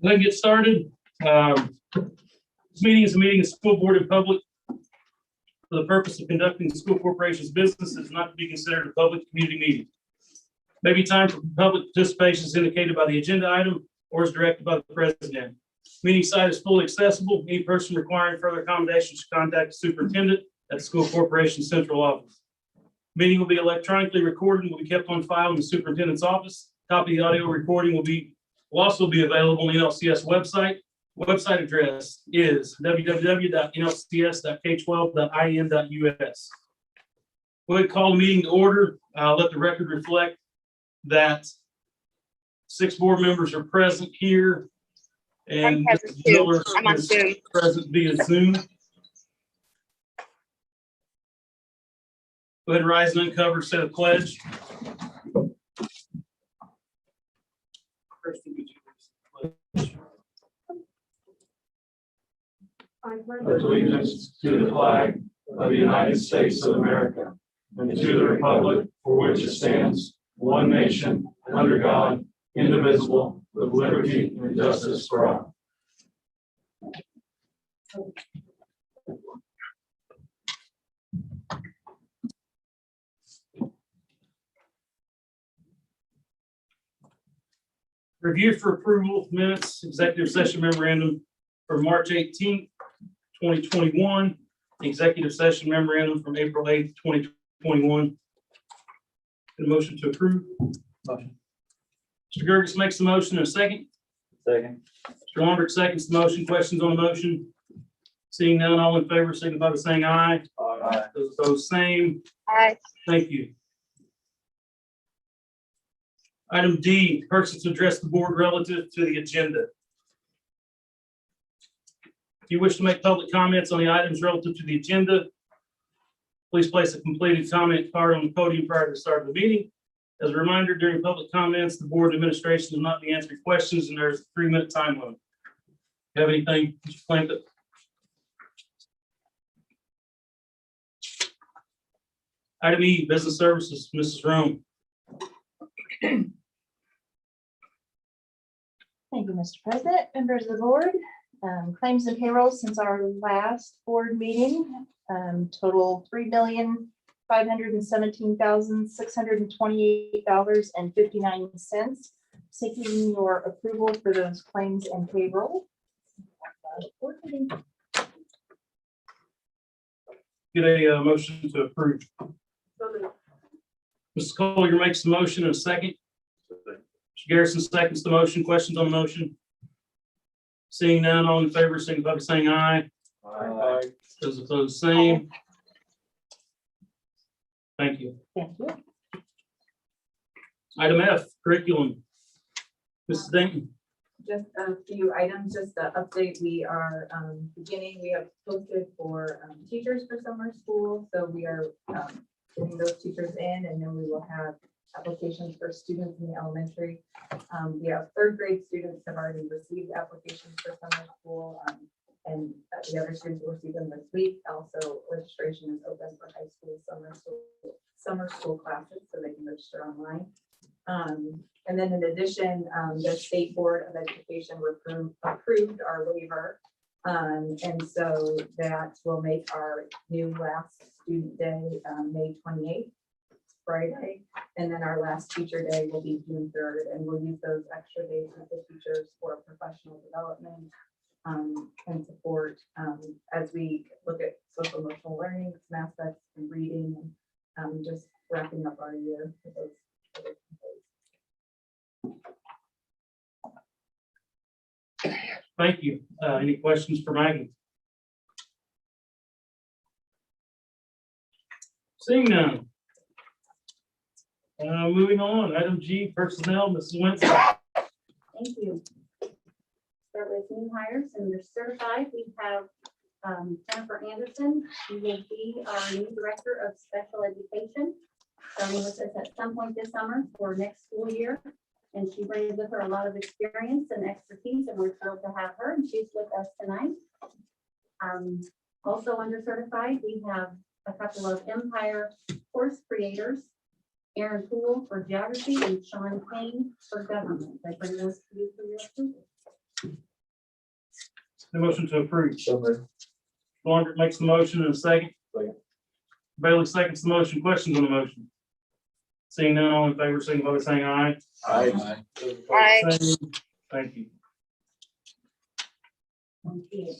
Let's get started. This meeting is a meeting of school board and public for the purpose of conducting the school corporation's business is not to be considered a public community meeting. Maybe time for public participation is indicated by the agenda item or is directed by the president. Meeting site is fully accessible. Any person requiring further accommodations should contact the superintendent at the school corporation central office. Meeting will be electronically recorded and will be kept on file in the superintendent's office. Copy of the audio recording will also be available on the NLCS website. Website address is www.nlcs.k12.in.us. Go ahead and call the meeting to order. Let the record reflect that 6 board members are present here. And Mrs. Miller is present via Zoom. Go ahead and rise and uncover, say the pledge. I pledge allegiance to the flag of the United States of America and to the republic for which it stands, one nation, under God, indivisible, with liberty and justice for all. Review for approval minutes, executive session memorandum for March 18th, 2021, executive session memorandum from April 8th, 2021. A motion to approve. Motion. Mr. Gerges makes the motion in a second. Second. Mr. Lombrick seconds the motion. Questions on the motion? Seeing none, all in favor, signify by saying aye. Aye. Those opposed, same. Aye. Thank you. Item D, persons to address the board relative to the agenda. If you wish to make public comments on the items relative to the agenda, please place a completed comment card on the podium prior to the start of the meeting. As a reminder, during public comments, the board administration will not be answering questions and there's a 3-minute time limit. You have anything, Mr. Plankett? Item E, business services, Mrs. Rome. Thank you, Mr. President, members of the board. Claims and payroll since our last board meeting, total $3,517,628.59. Seeking your approval for those claims and payroll. Get a motion to approve. Mrs. Collier makes the motion in a second. Mr. Garrison seconds the motion. Questions on the motion? Seeing none, all in favor, signify by saying aye. Aye. Those opposed, same. Thank you. Thank you. Item F, curriculum. Mrs. Denton. Just a few items, just to update, we are we have posted for teachers for summer school. So we are getting those teachers in, and then we will have applications for students in the elementary. We have 3rd grade students have already received applications for summer school, and the other students will receive them this week. Also, registration is open for high school summer school classes, so they can register online. And then in addition, the State Board of Education approved our waiver. And so that will make our new last student day May 28th, Friday. And then our last teacher day will be June 3rd. And we'll use those extra days with the teachers for professional development and support as we look at social emotional learning, some aspects and reading, and just wrapping up our year with those. Thank you. Any questions for Maggie? Seeing none. Moving on, item G, personnel, Mrs. Winston. Thank you. Start with new hires and they're certified. We have Jennifer Anderson. She will be our new director of special education, starting with us at some point this summer for next school year. And she brings with her a lot of experience and expertise, and we're thrilled to have her, and she's with us tonight. Also under certified, we have a couple of Empire course creators, Aaron Poole for geography and Sean Payne for government. I bring those to you for your approval. The motion to approve. So moved. Wondrick makes the motion in a second. Second. Bailey seconds the motion. Questions on the motion? Seeing none, all in favor, signify by saying aye. Aye. Those opposed, Aye. same. Thank you. Thank you.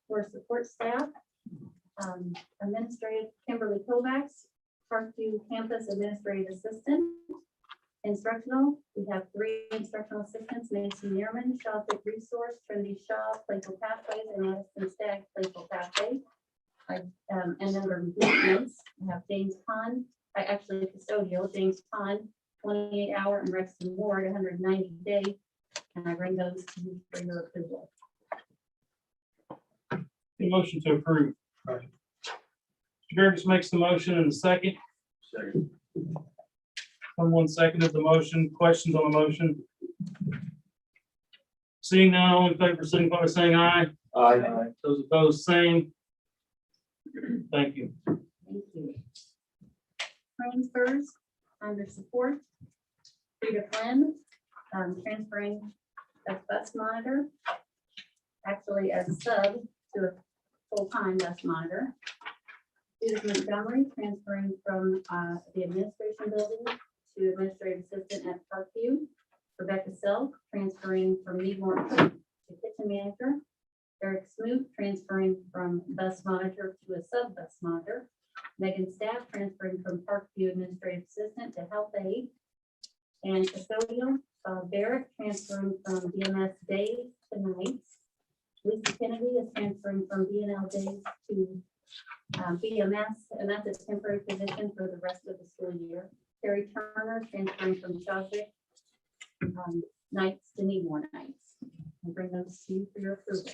For support staff, administrative Kimberly Kovacs, Parkview Campus Administrative Assistant. Instructional, we have 3 instructional assistants, Mason Neerman, Shaw Fit Resource, Trinity Shaw, Playful Pathways, and Addison Stagg, Playful Pathways. And then under maintenance, we have James Pond, actually custodial, James Pond, 28-hour, and Rexton Ward, 190 day. And I bring those to you for your approval. The motion to approve. Motion. Mr. Gervis makes the motion in a second. Second. Someone seconded the motion. Questions on the motion? Seeing none, all in favor, signify by saying aye. Aye. Those opposed, same. Thank you. Thank you. Transfers under support. Frida Flynn, transferring as bus monitor. Actually as a sub to a full-time bus monitor. Judith Montgomery transferring from the administration building to administrative assistant at Parkview. Rebecca Selk transferring from lead warden to kitchen manager. Eric Smoot transferring from bus monitor to a sub bus monitor. Megan Staff transferring from Parkview administrative assistant to health aide. And custodial, Barrett transferring from BMS days to nights. Lisa Kennedy is transferring from BNL days to BMS, and that's a temporary position for the rest of the school year. Terry Turner transferring from Shawvick nights to Needmore nights. I'll bring those to you for your approval.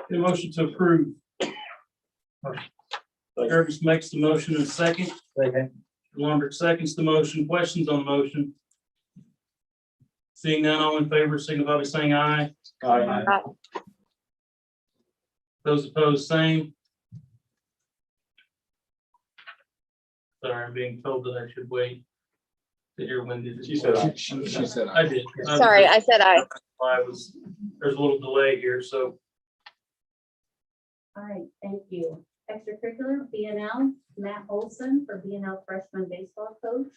The motion to approve. Gervis makes the motion in a second. Second. Wondrick seconds the motion. Questions on the motion? Seeing none, all in favor, signify by saying aye. Aye. Those opposed, same. Sorry, I'm being told that I should wait to hear when did. She said aye. She said I did. Sorry, I said aye. There's a little delay here, so All right, thank you. Extracurricular, BNL, Matt Olson for BNL freshman baseball coach.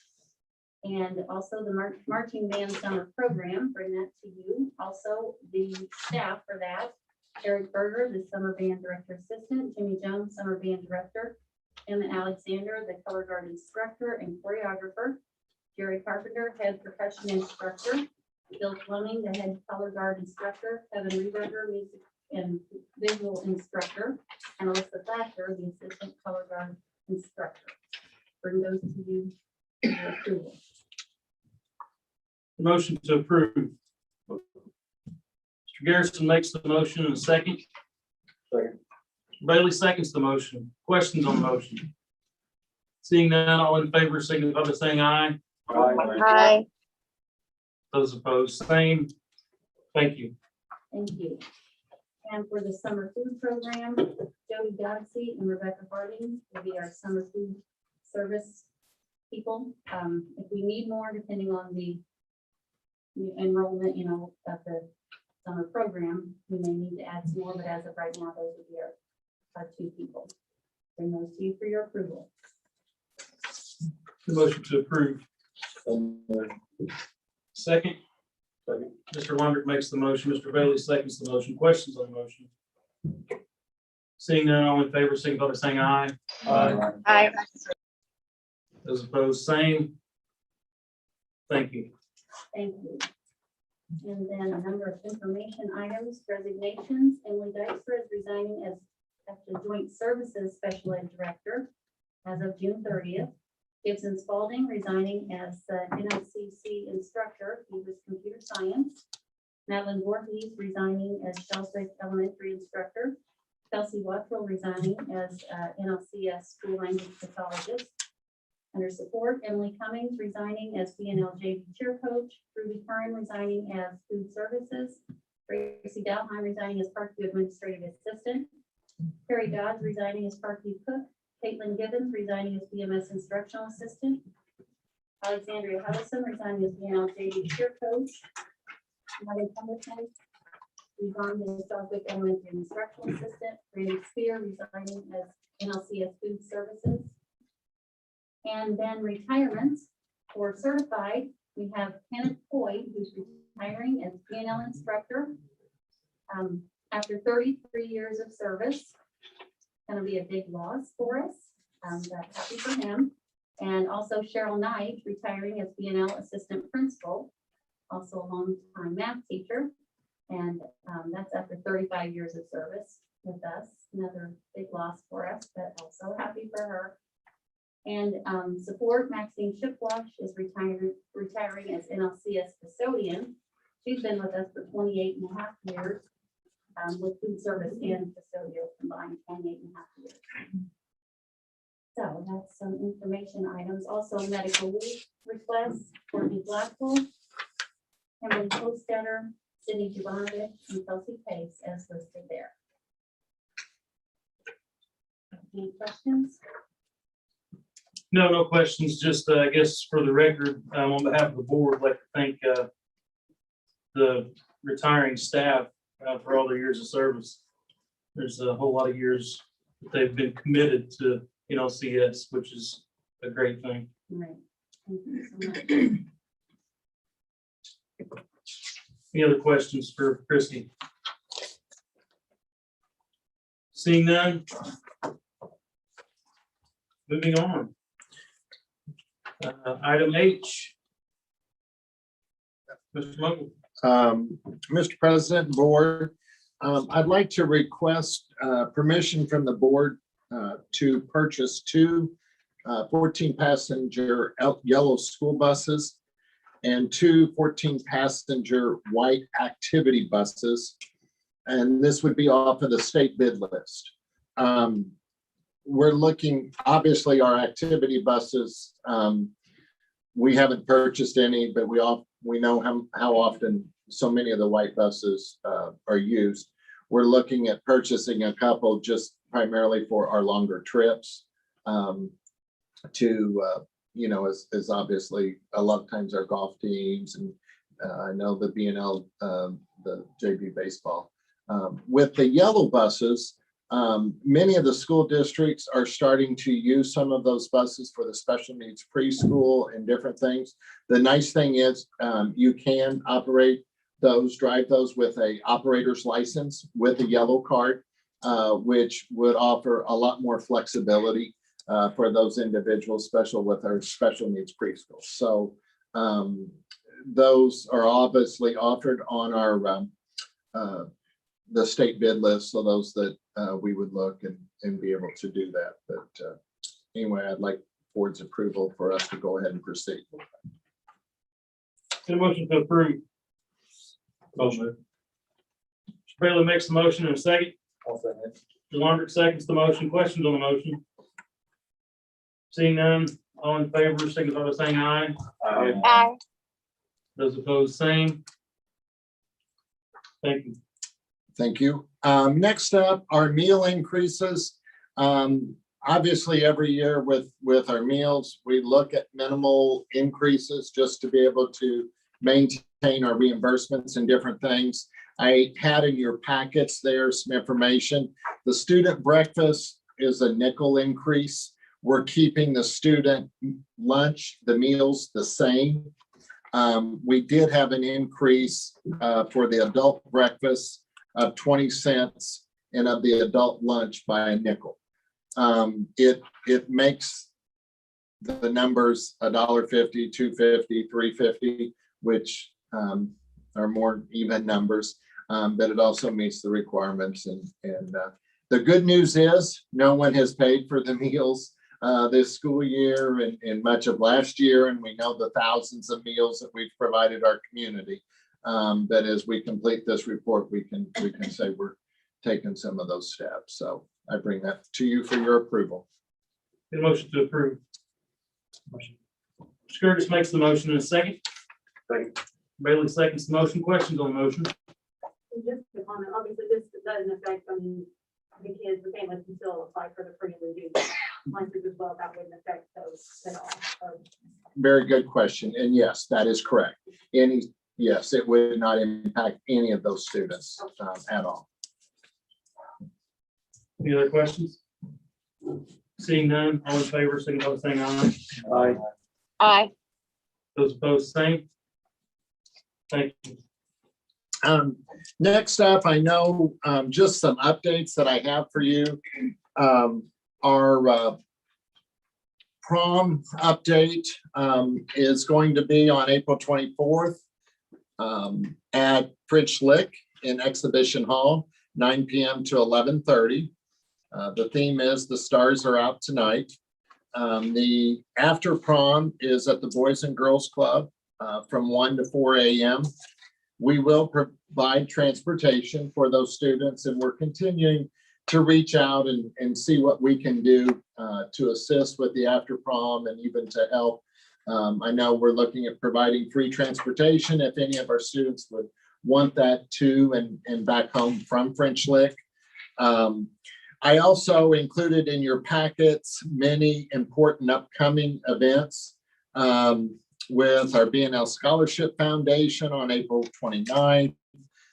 And also the marching band summer program, bring that to you. Also the staff for that, Eric Berger, the summer band director assistant, Jimmy Jones, summer band director, Emma Alexander, the color guard instructor and choreographer, Jerry Carpenter, head percussion instructor, Bill Fleming, the head color guard instructor, Kevin Reberger, music and visual instructor, and Alyssa Thatcher, the assistant color guard instructor. Bring those to you for your approval. the motion to approve. Mr. Garrison makes the motion in a second. Second. Bailey seconds the motion. Questions on the motion? Seeing none, all in favor, signify by saying aye. Aye. Those opposed, same. Thank you. Thank you. And for the summer food program, Jody Godsey and Rebecca Harding will be our summer food service people. If we need more, depending on the enrollment, of the summer program, we may need to add some more, but as of right now, those would be our 2 people. Bring those to you for your approval. The motion to approve. Second. Second. Mr. Wondrick makes the motion. Mr. Bailey seconds the motion. Questions on the motion? Seeing none, all in favor, signify by saying aye. Aye. Those opposed, same. Thank you. Thank you. And then a number of information items, resignations. Emily Dykstra is resigning as the Joint Services Special Ed Director as of June 30th. Gibson Spalding resigning as the NLCC instructor. He was computer science. Madeline Voorhees resigning as Shellswick Elementary instructor. Kelsey Wettrell resigning as NLCS school language pathologist. Under support, Emily Cummings resigning as BNL JV cheer coach. Ruby Curran resigning as food services. Tracy Dalheim resigning as Parkview administrative assistant. Carrie Dodds resigning as Parkview cook. Caitlin Gibbons resigning as BMS instructional assistant. Alexandria Huddleston resigning as BNL JV cheer coach. Molly Cumberton resigned as Southwick Elementary instructional assistant. Randy Spear resigning as NLCS food services. And then retirements for certified, we have Kenneth Boyd, who's retiring as BNL instructor. After 33 years of service, going to be a big loss for us. But happy for him. And also Cheryl Knight retiring as BNL assistant principal, also a long-time math teacher. And that's after 35 years of service with us. Another big loss for us, but also happy for her. And support, Maxine Shipwash is retiring as NLCS custodian. She's been with us for 28.5 years with food service and custodial combined 28.5 years. So that's some information items. Also medical leave requests, Courtney Blackwell, Emily Hostetter, Sydney Jovanovic, and Kelsey Pace as listed there. Any questions? No, no questions. Just, I guess for the record, on behalf of the board, I'd like to thank the retiring staff for all their years of service. There's a whole lot of years that they've been committed to NLCS, which is a great thing. Right. Thank you so much. Any other questions for Christie? Seeing none. Moving on. Item H. Mr. Mokel. Mr. President, Board, I'd like to request permission from the board to purchase two 14-passenger yellow school buses and two 14-passenger white activity buses. And this would be off of the state bid list. We're looking, obviously, our activity buses, we haven't purchased any, but we know how often so many of the white buses are used. We're looking at purchasing a couple just primarily for our longer trips as obviously a lot of times our golf teams and I know the BNL, the JV baseball. With the yellow buses, many of the school districts are starting to use some of those buses for the special needs preschool and different things. The nice thing is you can drive those with a operator's license with a yellow card, which would offer a lot more flexibility for those individuals, especially with our special needs preschool. So those are obviously offered on our the state bid list, so those that we would look and be able to do that. But anyway, I'd like board's approval for us to go ahead and proceed. Get a motion to approve. Motion. Mr. Bailey makes the motion in a second. I'll second. Mr. Lundberg seconds the motion. Questions on the motion? Seeing none, all in favor, signify by saying aye. Aye. Those opposed, same. Thank you. Thank you. Next up, our meal increases. Obviously, every year with our meals, we look at minimal increases just to be able to maintain our reimbursements and different things. I had in your packets there some information. The student breakfast is a nickel increase. We're keeping the student lunch, the meals the same. We did have an increase for the adult breakfast of 20 cents and of the adult lunch by a nickel. It makes the numbers $1.50, $2.50, $3.50, which are more even numbers. But it also meets the requirements and the good news is no one has paid for the meals this school year and much of last year. And we know the thousands of meals that we've provided our community. But as we complete this report, we can say we're taking some of those steps. So I bring that to you for your approval. Get a motion to approve. Mr. Curtis makes the motion in a second. Second. Bailey seconds the motion. Questions on the motion? Just to comment, obviously this doesn't affect, the kids, the families can still apply for the free and reduced lunches as well. That wouldn't affect those at all. So, Very good question. And yes, that is correct. Yes, it would not impact any of those students at all. Any other questions? Seeing none, all in favor, signify by saying aye. Aye. Aye. Those opposed, same. Thank you. Next up, I know just some updates that I have for you. Our prom update is going to be on April 24th at Fritz Lick in Exhibition Hall, 9 p.m. to 11:30. The theme is The Stars Are Out Tonight. The after prom is at the Boys and Girls Club from 1 to 4 a.m. We will provide transportation for those students, and we're continuing to reach out and see what we can do to assist with the after prom and even to help. I know we're looking at providing free transportation if any of our students would want that to and back home from French Lick. I also included in your packets many important upcoming events with our BNL Scholarship Foundation on April 29th,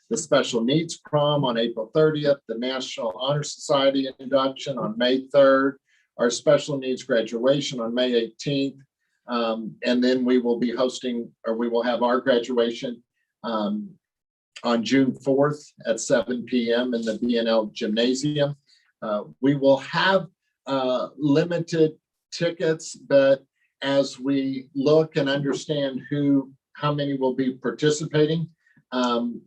the Special Needs Prom on April 30th, the National Honor Society induction on May 3rd, our Special Needs graduation on May 18th, and then we will be hosting, or we will have our graduation on June 4th at 7 p.m. in the BNL Gymnasium. We will have limited tickets, but as we look and understand how many will be participating,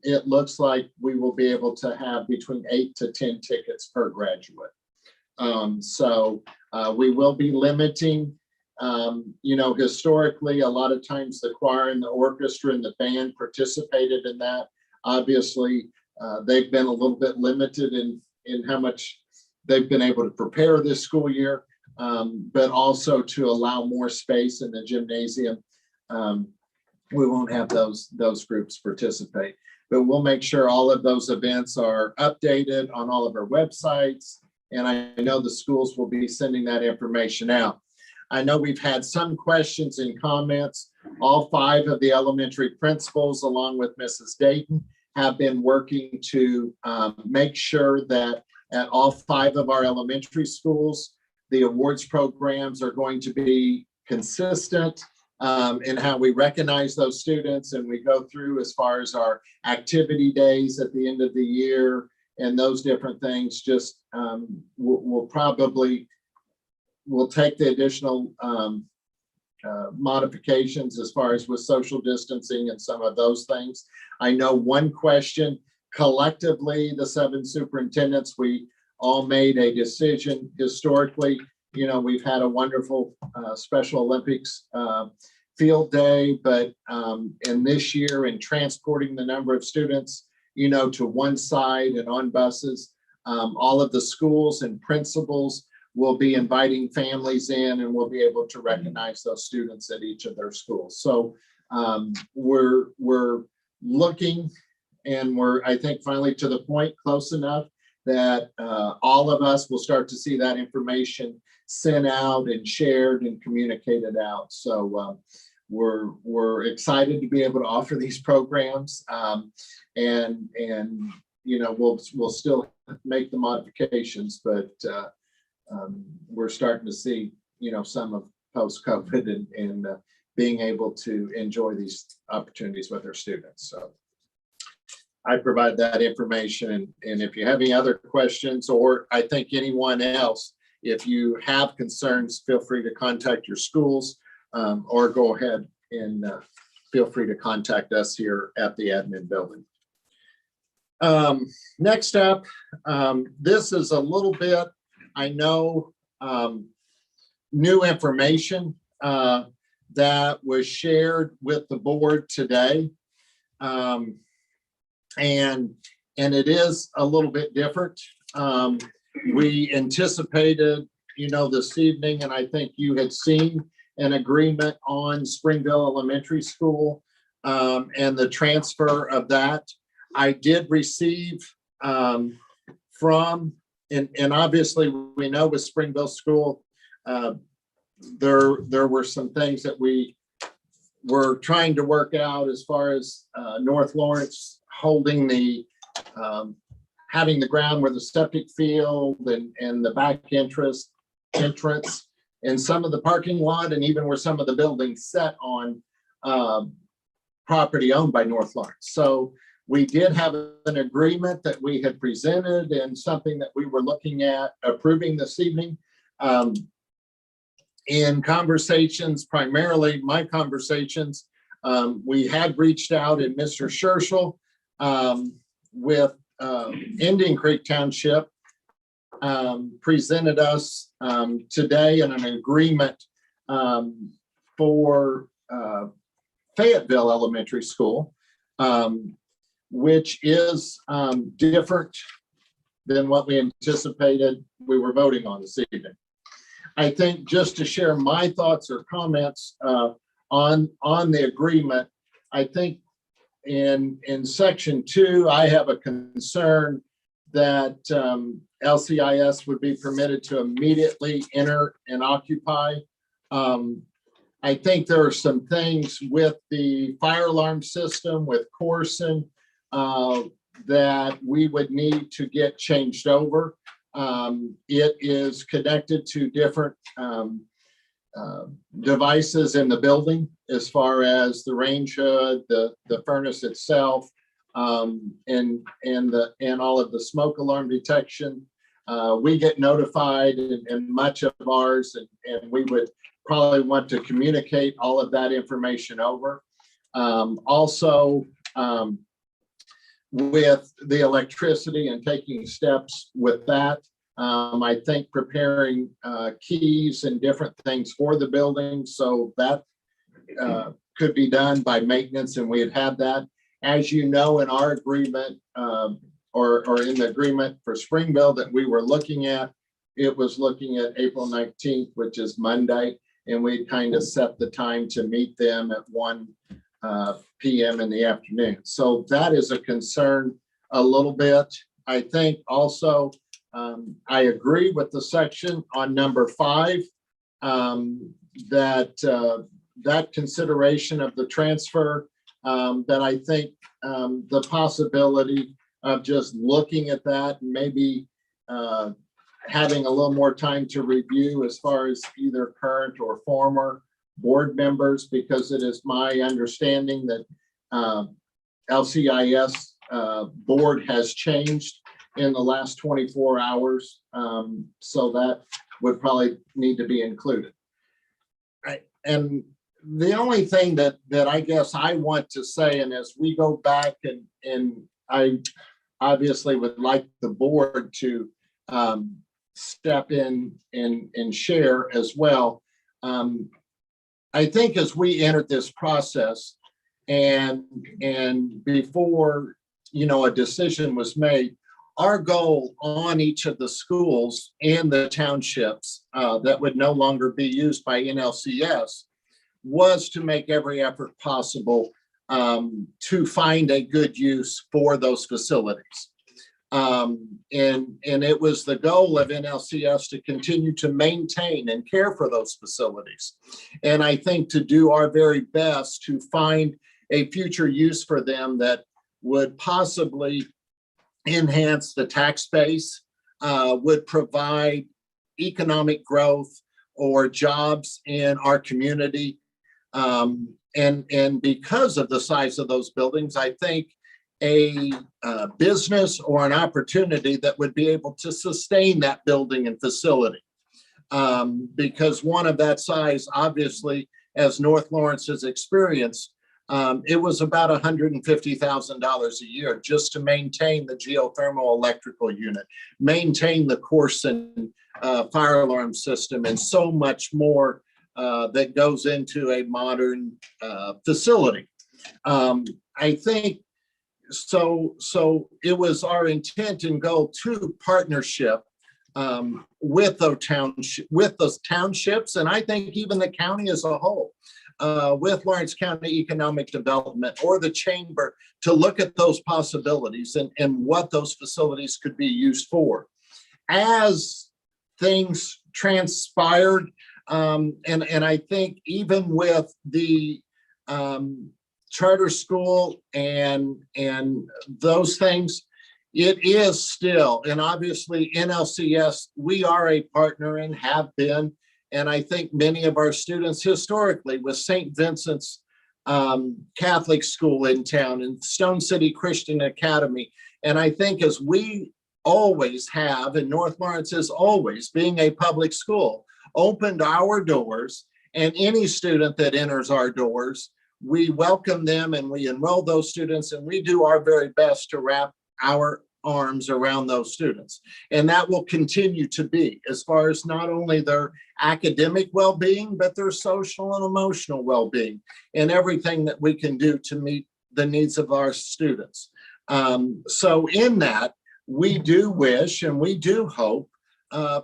it looks like we will be able to have between 8 to 10 tickets per graduate. So we will be limiting, historically, a lot of times the choir and the orchestra and the band participated in that. Obviously, they've been a little bit limited in how much they've been able to prepare this school year. But also to allow more space in the gymnasium. We won't have those groups participate, but we'll make sure all of those events are updated on all of our websites. And I know the schools will be sending that information out. I know we've had some questions and comments. All 5 of the elementary principals, along with Mrs. Dayton, have been working to make sure that at all 5 of our elementary schools, the awards programs are going to be consistent in how we recognize those students, and we go through as far as our activity days at the end of the year and those different things. Just we'll take the additional modifications as far as with social distancing and some of those things. I know one question, collectively, the 7 superintendents, we all made a decision. Historically, we've had a wonderful Special Olympics field day, but in this year, in transporting the number of students, to one side and on buses, all of the schools and principals will be inviting families in, and we'll be able to recognize those students at each of their schools. So we're looking, and we're, I think, finally to the point close enough that all of us will start to see that information sent out and shared and communicated out. So we're excited to be able to offer these programs, and we'll still make the modifications, but we're starting to see some of post-COVID and being able to enjoy these opportunities with our students. So I provide that information, and if you have any other questions, or I think anyone else, if you have concerns, feel free to contact your schools or go ahead and feel free to contact us here at the admin building. Next up, this is a little bit, I know, new information that was shared with the board today. And it is a little bit different. We anticipated, this evening, and I think you had seen an agreement on Springville Elementary School and the transfer of that. I did receive from, and obviously we know with Springville School, there were some things that we were trying to work out as far as North Lawrence holding the, having the ground where the septic field and the back entrance and some of the parking lot and even where some of the buildings set on property owned by North Lawrence. So we did have an agreement that we had presented and something that we were looking at approving this evening. In conversations, primarily my conversations, we had reached out, and Mr. Scherschel with Indian Creek Township presented us today in an agreement for Fayetteville Elementary School, which is different than what we anticipated we were voting on this evening. I think just to share my thoughts or comments on the agreement, I think in section 2, I have a concern that LCIS would be permitted to immediately enter and occupy. I think there are some things with the fire alarm system with Corson that we would need to get changed over. It is connected to different devices in the building as far as the range hood, the furnace itself, and all of the smoke alarm detection. We get notified in much of ours, and we would probably want to communicate all of that information over. Also, with the electricity and taking steps with that, I think preparing keys and different things for the building, so that could be done by maintenance, and we had had that. As you know, in our agreement, or in the agreement for Springville that we were looking at, it was looking at April 19th, which is Monday, and we kind of set the time to meet them at 1 p.m. in the afternoon. So that is a concern a little bit. I think also, I agree with the section on number 5, that consideration of the transfer, that I think the possibility of just looking at that and maybe having a little more time to review as far as either current or former board members, because it is my understanding that LCIS board has changed in the last 24 hours. So that would probably need to be included. Right. And the only thing that I guess I want to say, and as we go back and I obviously would like the board to step in and share as well. I think as we entered this process and before, a decision was made, our goal on each of the schools and the townships that would no longer be used by NLCS was to make every effort possible to find a good use for those facilities. And it was the goal of NLCS to continue to maintain and care for those facilities. And I think to do our very best to find a future use for them that would possibly enhance the tax base, would provide economic growth or jobs in our community. And because of the size of those buildings, I think a business or an opportunity that would be able to sustain that building and facility. Because one of that size, obviously, as North Lawrence has experienced, it was about $150,000 a year just to maintain the geothermal electrical unit, maintain the Corson fire alarm system, and so much more that goes into a modern facility. I think so it was our intent and goal to partnership with those townships, and I think even the county as a whole, with Lawrence County Economic Development or the chamber, to look at those possibilities and what those facilities could be used for. As things transpired, and I think even with the charter school and those things, it is still, and obviously NLCS, we are a partner and have been. And I think many of our students historically with St. Vincent's Catholic school in town and Stone City Christian Academy. And I think as we always have, and North Lawrence is always, being a public school, opened our doors, and any student that enters our doors, we welcome them and we enroll those students, and we do our very best to wrap our arms around those students. And that will continue to be, as far as not only their academic well-being, but their social and emotional well-being, and everything that we can do to meet the needs of our students. So in that, we do wish and we do hope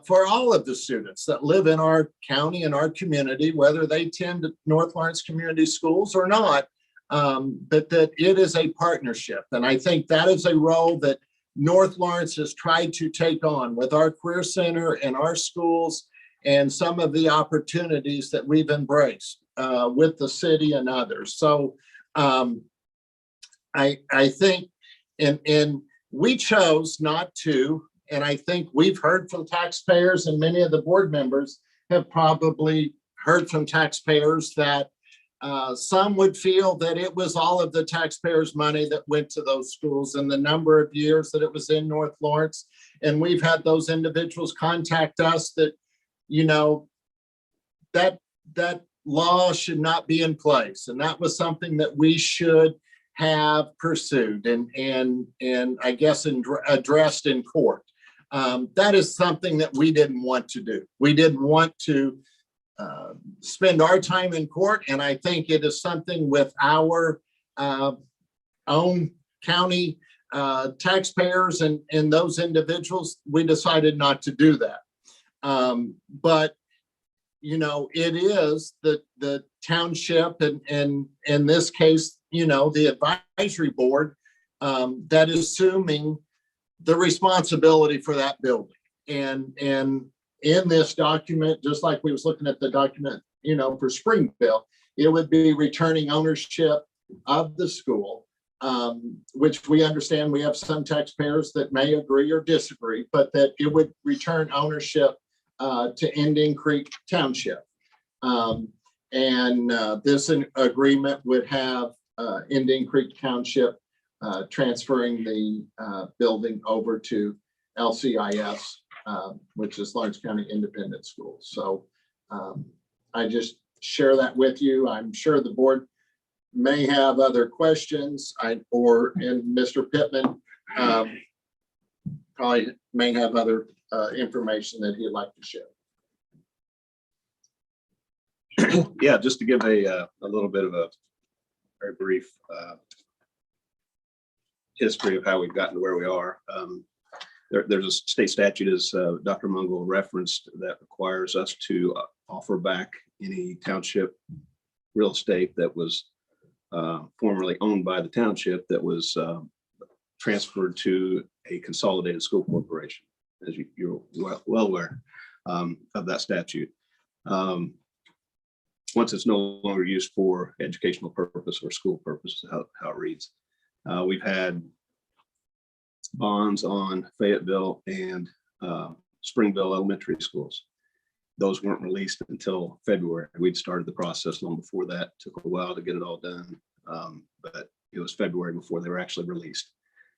for all of the students that live in our county and our community, whether they attend North Lawrence Community Schools or not, but that it is a partnership. And I think that is a role that North Lawrence has tried to take on with our Career Center and our schools, and some of the opportunities that we've embraced with the city and others. So I think, and we chose not to, and I think we've heard from taxpayers, and many of the board members have probably heard from taxpayers that some would feel that it was all of the taxpayers' money that went to those schools and the number of years that it was in North Lawrence. And we've had those individuals contact us that, you know, that law should not be in place. And that was something that we should have pursued and I guess addressed in court. That is something that we didn't want to do. We didn't want to spend our time in court, and I think it is something with our own county taxpayers and those individuals, we decided not to do that. But you know, it is the township and in this case, you know, the advisory board that is assuming the responsibility for that building. And in this document, just like we was looking at the document, you know, for Springville, it would be returning ownership of the school, which we understand we have some taxpayers that may agree or disagree, but that it would return ownership to Indian Creek Township. This agreement would have Indian Creek Township transferring the building over to LCIS, which is Lawrence County Independent Schools. So I just share that with you. I'm sure the board may have other questions, and Mr. Pittman probably may have other information that he'd like to share. Yeah, just to give a little bit of a very brief history of how we've gotten to where we are. There's a state statute, as Dr. Mungle referenced, that requires us to offer back any township real estate that was formerly owned by the township that was transferred to a consolidated school corporation, as you're well aware of that statute. Once it's no longer used for educational purpose or school purpose, how it reads. We've had bonds on Fayetteville and Springville elementary schools. Those weren't released until February. We'd started the process long before that. Took a while to get it all done, but it was February before they were actually released.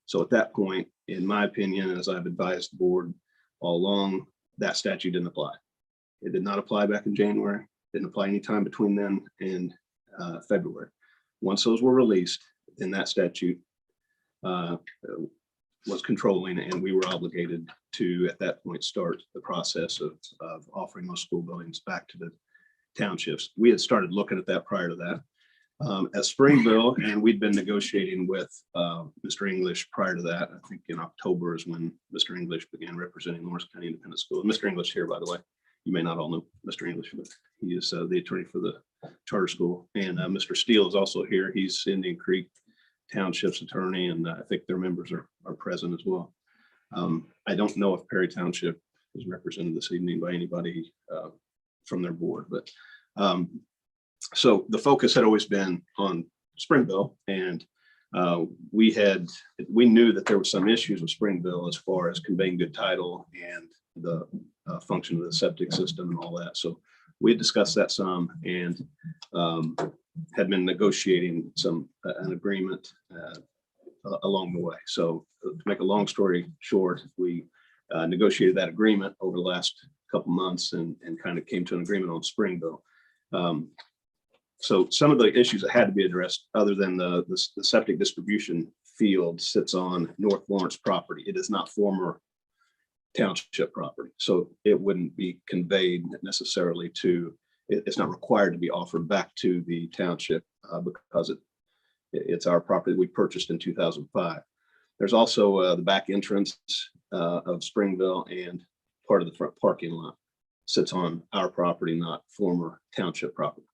So at that point, in my opinion, as I've advised the board all along, that statute didn't apply. It did not apply back in January. Didn't apply any time between then and February. Once those were released, then that statute was controlling, and we were obligated to, at that point, start the process of offering those school buildings back to the townships. We had started looking at that prior to that. At Springville, and we'd been negotiating with Mr. English prior to that. I think in October is when Mr. English began representing Lawrence County Independent School. Mr. English here, by the way. You may not all know Mr. English, but he is the attorney for the charter school. And Mr. Steele is also here. He's Indian Creek Township's attorney, and I think their members are present as well. I don't know if Perry Township is represented this evening by anybody from their board, but so the focus had always been on Springville, and we knew that there were some issues with Springville as far as conveying good title and the function of the septic system and all that. So we had discussed that some, and had been negotiating an agreement along the way. So to make a long story short, we negotiated that agreement over the last couple months and kind of came to an agreement on Springville. So some of the issues that had to be addressed, other than the septic distribution field sits on North Lawrence property. It is not former township property. So it wouldn't be conveyed necessarily to, it's not required to be offered back to the township because it's our property we purchased in 2005. There's also the back entrance of Springville, and part of the front parking lot sits on our property, not former township property.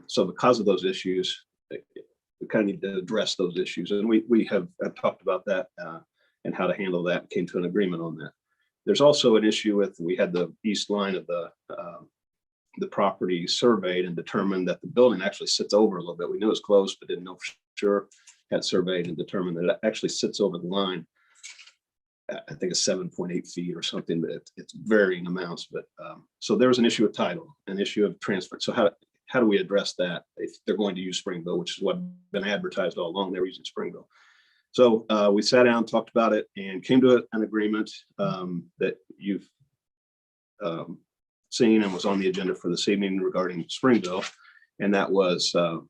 So because of those issues, we kind of need to address those issues. And we have talked about that and how to handle that, came to an agreement on that. There's also an issue with, we had the east line of the property surveyed and determined that the building actually sits over a little bit. We knew it was close, but didn't know for sure. Had surveyed and determined that it actually sits over the line. I think it's 7.8 feet or something, but it's varying amounts. But so there was an issue of title, an issue of transfer. So how do we address that if they're going to use Springville, which is what been advertised all along, they're using Springville. So we sat down, talked about it, and came to an agreement that you've seen and was on the agenda for this evening regarding Springville. And that was a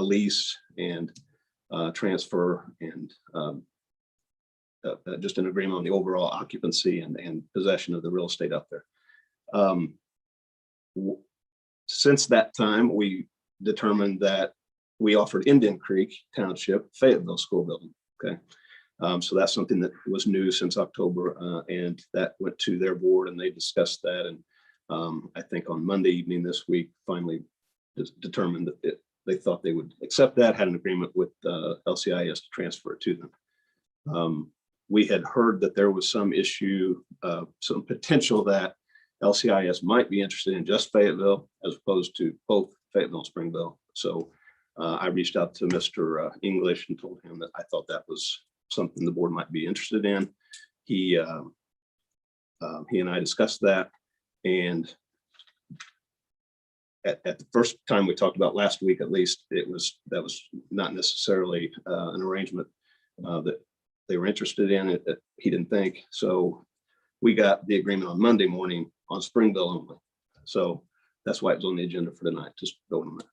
lease and transfer and just an agreement on the overall occupancy and possession of the real estate up there. Since that time, we determined that we offered Indian Creek Township Fayetteville School Building. Okay, so that's something that was new since October, and that went to their board, and they discussed that. And I think on Monday evening this week, finally determined that they thought they would accept that, had an agreement with LCIS to transfer it to them. We had heard that there was some issue, some potential that LCIS might be interested in just Fayetteville as opposed to both Fayetteville and Springville. So I reached out to Mr. English and told him that I thought that was something the board might be interested in. He and I discussed that, and at the first time we talked about last week, at least, that was not necessarily an arrangement that they were interested in. That he didn't think. So we got the agreement on Monday morning on Springville only. So that's why it was on the agenda for tonight, just vote on that.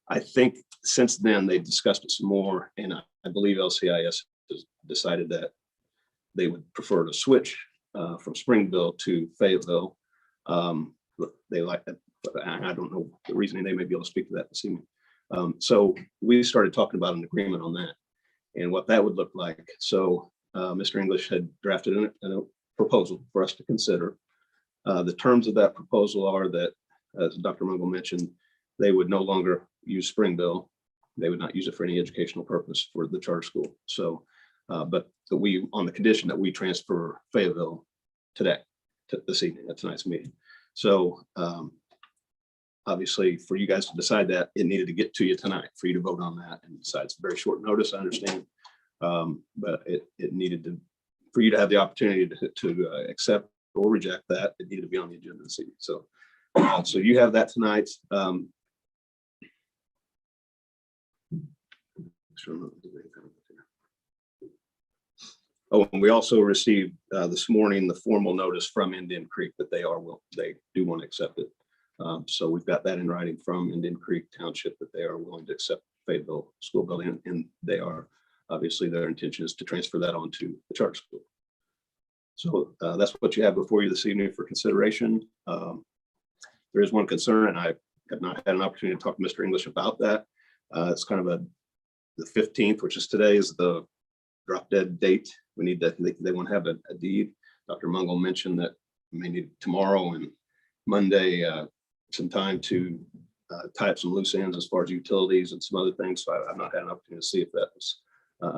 I think since then they discussed it some more, and I believe LCIS has decided that they would prefer to switch from Springville to Fayetteville. They like that, but I don't know the reasoning. They may be able to speak to that this evening. So we started talking about an agreement on that and what that would look like. So Mr. English had drafted a proposal for us to consider. The terms of that proposal are that, as Dr. Mungle mentioned, they would no longer use Springville. They would not use it for any educational purpose for the charter school. So, but we, on the condition that we transfer Fayetteville today, to this evening at tonight's meeting. So obviously for you guys to decide that, it needed to get to you tonight for you to vote on that and decide. It's very short notice, I understand. But it needed to, for you to have the opportunity to accept or reject that, it needed to be on the agenda this evening. So, so you have that tonight. Oh, and we also received this morning the formal notice from Indian Creek that they do want to accept it. So we've got that in writing from Indian Creek Township that they are willing to accept Fayetteville School Building, and they are, obviously, their intention is to transfer that onto the charter school. So that's what you have before you this evening for consideration. There is one concern, and I have not had an opportunity to talk to Mr. English about that. It's kind of the 15th, which is today, is the drop dead date. We need that, they want to have a deed. Dr. Mungle mentioned that we may need tomorrow and Monday some time to tie up some loose ends as far as utilities and some other things. So I've not had an opportunity to see if that was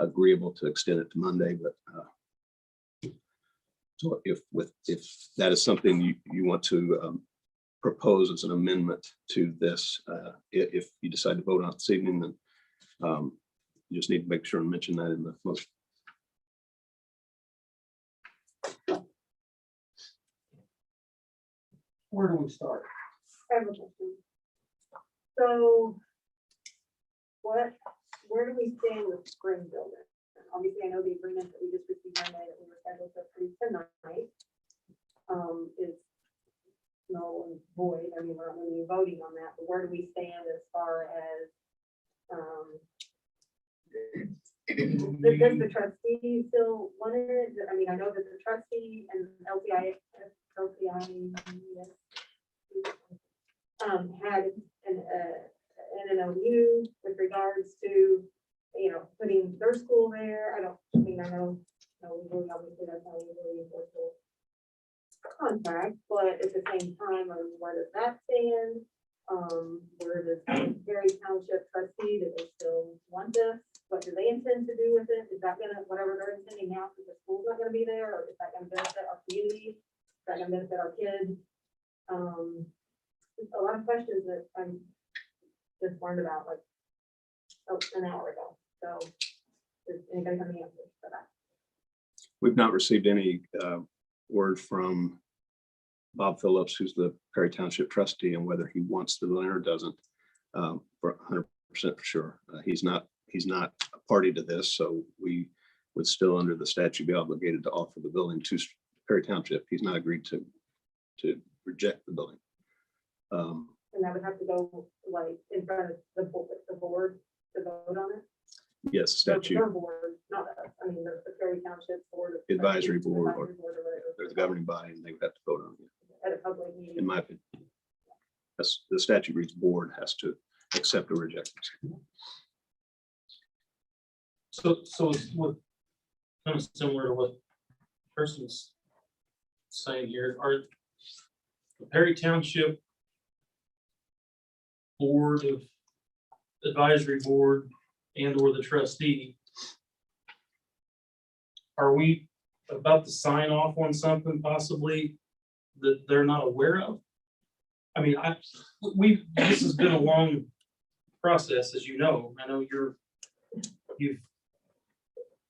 agreeable to extend it to Monday, but so if that is something you want to propose as an amendment to this, if you decide to vote on it this evening, then you just need to make sure and mention that in the motion. Where do we start? I have a question. So where do we stand with spring building? Obviously, I know the agreement that we just received Monday that we were scheduled to approve tonight is null and void. I mean, we're not really voting on that, but where do we stand as far as does the trustee still want it? I mean, I know that the trustee and LCI had an MOU with regards to, you know, putting their school there. I know, legally, obviously, that's not legally enforceable contract, but at the same time, where does that stand? Where does Perry Township trustee, do they still want this? What do they intend to do with it? Is that gonna, whatever they're intending now, because the school's not gonna be there, or is that gonna benefit our community? Is that gonna benefit our kids? A lot of questions that I'm just learned about like an hour ago. So is anybody have any answers for that? We've not received any word from Bob Phillips, who's the Perry Township trustee, and whether he wants the building or doesn't, for 100% for sure. He's not a party to this, so we would still, under the statute, be obligated to offer the building to Perry Township. He's not agreed to reject the building. And that would have to go like in front of the board to vote on it? Yes, statute. Their board, not us. I mean, the Perry Township Board. Advisory board, or Advisory board or whatever. they're the governing body, and they would have to vote on it. At a public meeting. In my opinion, that's the statute reads, board has to accept or reject it. So it's what kind of similar to what person's saying here, are the Perry Township Board of Advisory Board and or the trustee, are we about to sign off on something possibly that they're not aware of? I mean, this has been a long process, as you know. I know you've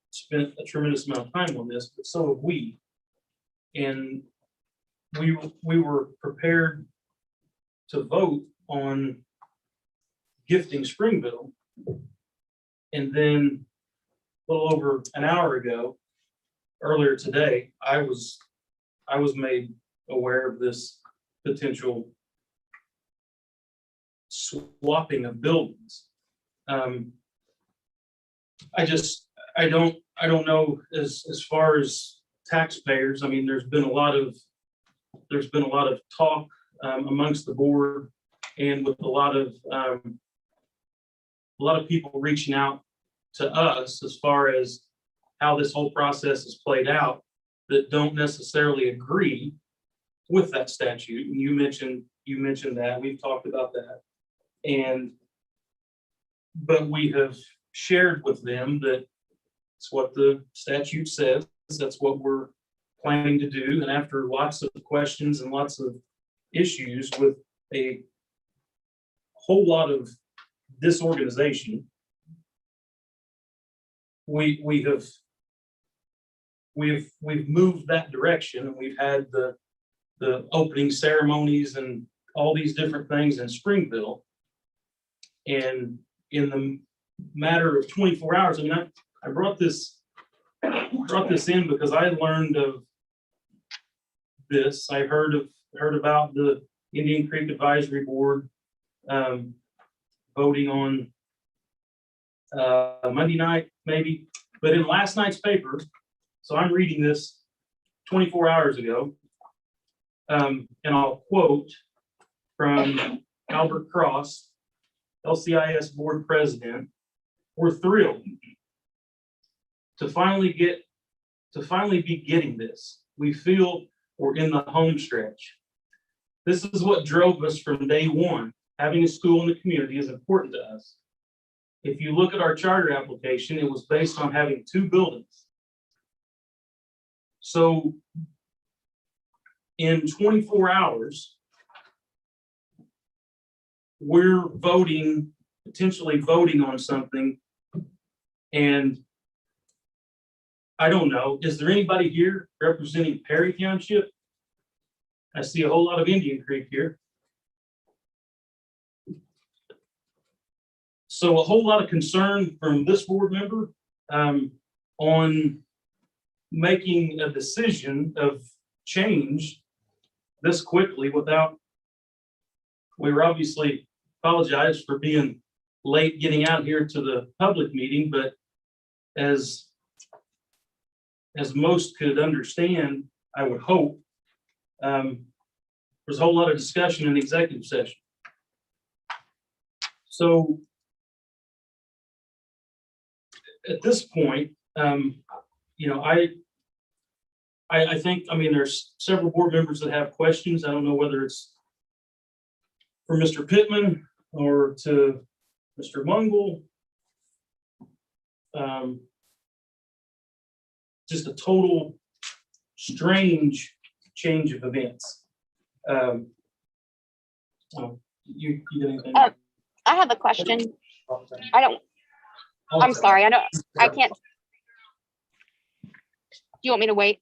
spent a tremendous amount of time on this, but so have we. And we were prepared to vote on gifting Springville. And then a little over an hour ago, earlier today, I was made aware of this potential swapping of buildings. I don't know as far as taxpayers. I mean, there's been a lot of talk amongst the board, and with a lot of people reaching out to us as far as how this whole process is played out that don't necessarily agree with that statute. And you mentioned that, we've talked about that. But we have shared with them that it's what the statute says, that's what we're planning to do. And after lots of questions and lots of issues with a whole lot of disorganization, we've moved that direction, and we've had the opening ceremonies and all these different things in Springville. And in the matter of 24 hours, I mean, I brought this in because I learned of this. I heard about the Indian Creek Advisory Board voting on Monday night, maybe, but in last night's paper, so I'm reading this 24 hours ago. And I'll quote from Albert Cross, LCIS board president: "We're thrilled to finally be getting this. We feel we're in the home stretch. This is what drove us from day one. Having a school in the community is important to us. If you look at our charter application, it was based on having 2 buildings. So in 24 hours, we're potentially voting on something. And I don't know, is there anybody here representing Perry Township? I see a whole lot of Indian Creek here. So a whole lot of concern from this board member on making a decision of change this quickly without, we were obviously apologize for being late getting out here to the public meeting, but as most could understand, I would hope, there's a whole lot of discussion in executive session. So at this point, I think, there's several board members that have questions. I don't know whether it's for Mr. Pittman or to Mr. Mungle. Just a total strange change of events. You got anything? I have a question. I'm sorry, I can't. Do you want me to wait?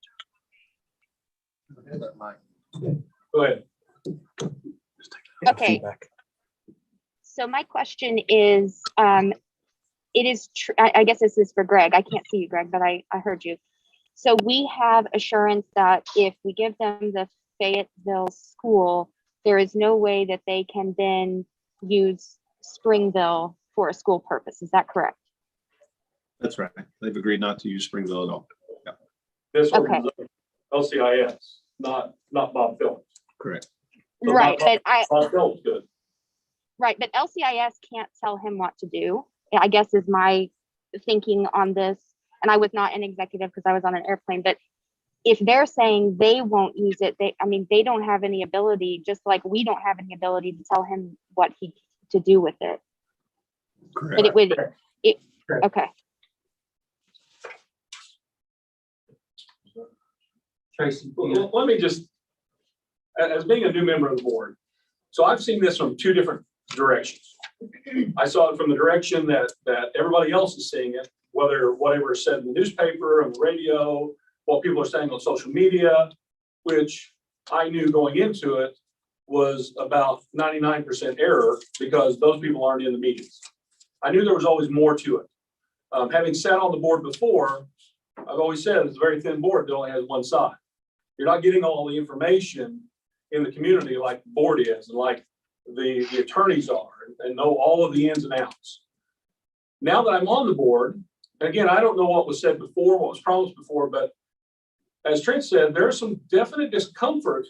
Go ahead. Okay. So my question is, it is true, I guess this is for Greg. I can't see you, Greg, but I heard you. So we have assurance that if we give them the Fayetteville school, there is no way that they can then use Springville for a school purpose. Is that correct? That's right. They've agreed not to use Springville at all. This Okay. organization, LCIS, not Bob Phillips. Correct. So Right, Bob but Phillips good. Right, but LCIS can't tell him what to do, I guess is my thinking on this. And I was not an executive because I was on an airplane, but if they're saying they won't use it, they don't have any ability, just like we don't have any ability to tell him what to do with it. Correct. But it would, Correct. okay. Tracy. Well, let me just, as being a new member of the board, so I've seen this from 2 different directions. I saw it from the direction that everybody else is seeing it, whatever is said in the newspaper, on the radio, what people are saying on social media, which I knew going into it was about 99% error because those people aren't in the meetings. I knew there was always more to it. Having sat on the board before, I've always said it's a very thin board that only has one side. You're not getting all the information in the community like the board is and like the attorneys are and know all of the ins and outs. Now that I'm on the board, and again, I don't know what was said before, what was promised before, but as Trent said, there's some definite discomfort,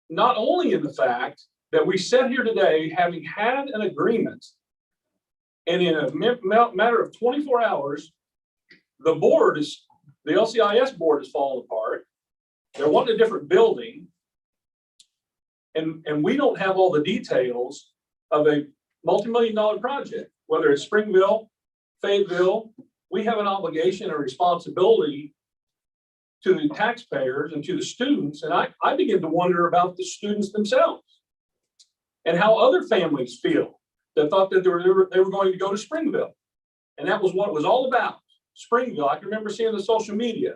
not only in the fact that we sit here today having had an agreement and in a matter of 24 hours, the LCIS board is falling apart. They're wanting a different building. And we don't have all the details of a multi-million-dollar project, whether it's Springville, Fayetteville. We have an obligation and responsibility to the taxpayers and to the students. And I begin to wonder about the students themselves and how other families feel that thought that they were going to go to Springville. And that was what it was all about. Springville. I can remember seeing the social media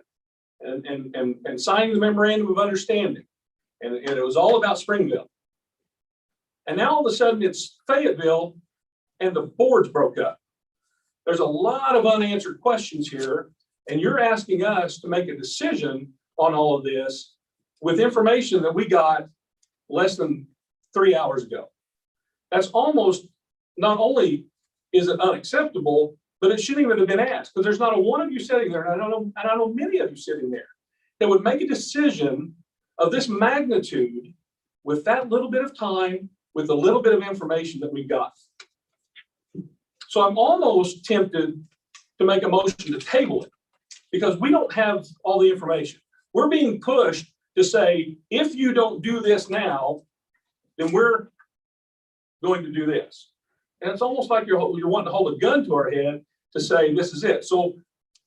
and signing the memorandum of understanding. And it was all about Springville. And now all of a sudden it's Fayetteville and the boards broke up. There's a lot of unanswered questions here. And you're asking us to make a decision on all of this with information that we got less than 3 hours ago. That's almost, not only is it unacceptable, but it shouldn't even have been asked, because there's not a one of you sitting there, and I don't know many of you sitting there, that would make a decision of this magnitude with that little bit of time, with the little bit of information that we got. So I'm almost tempted to make a motion to table it, because we don't have all the information. We're being pushed to say, if you don't do this now, then we're going to do this. And it's almost like you're wanting to hold a gun to our head to say, this is it. So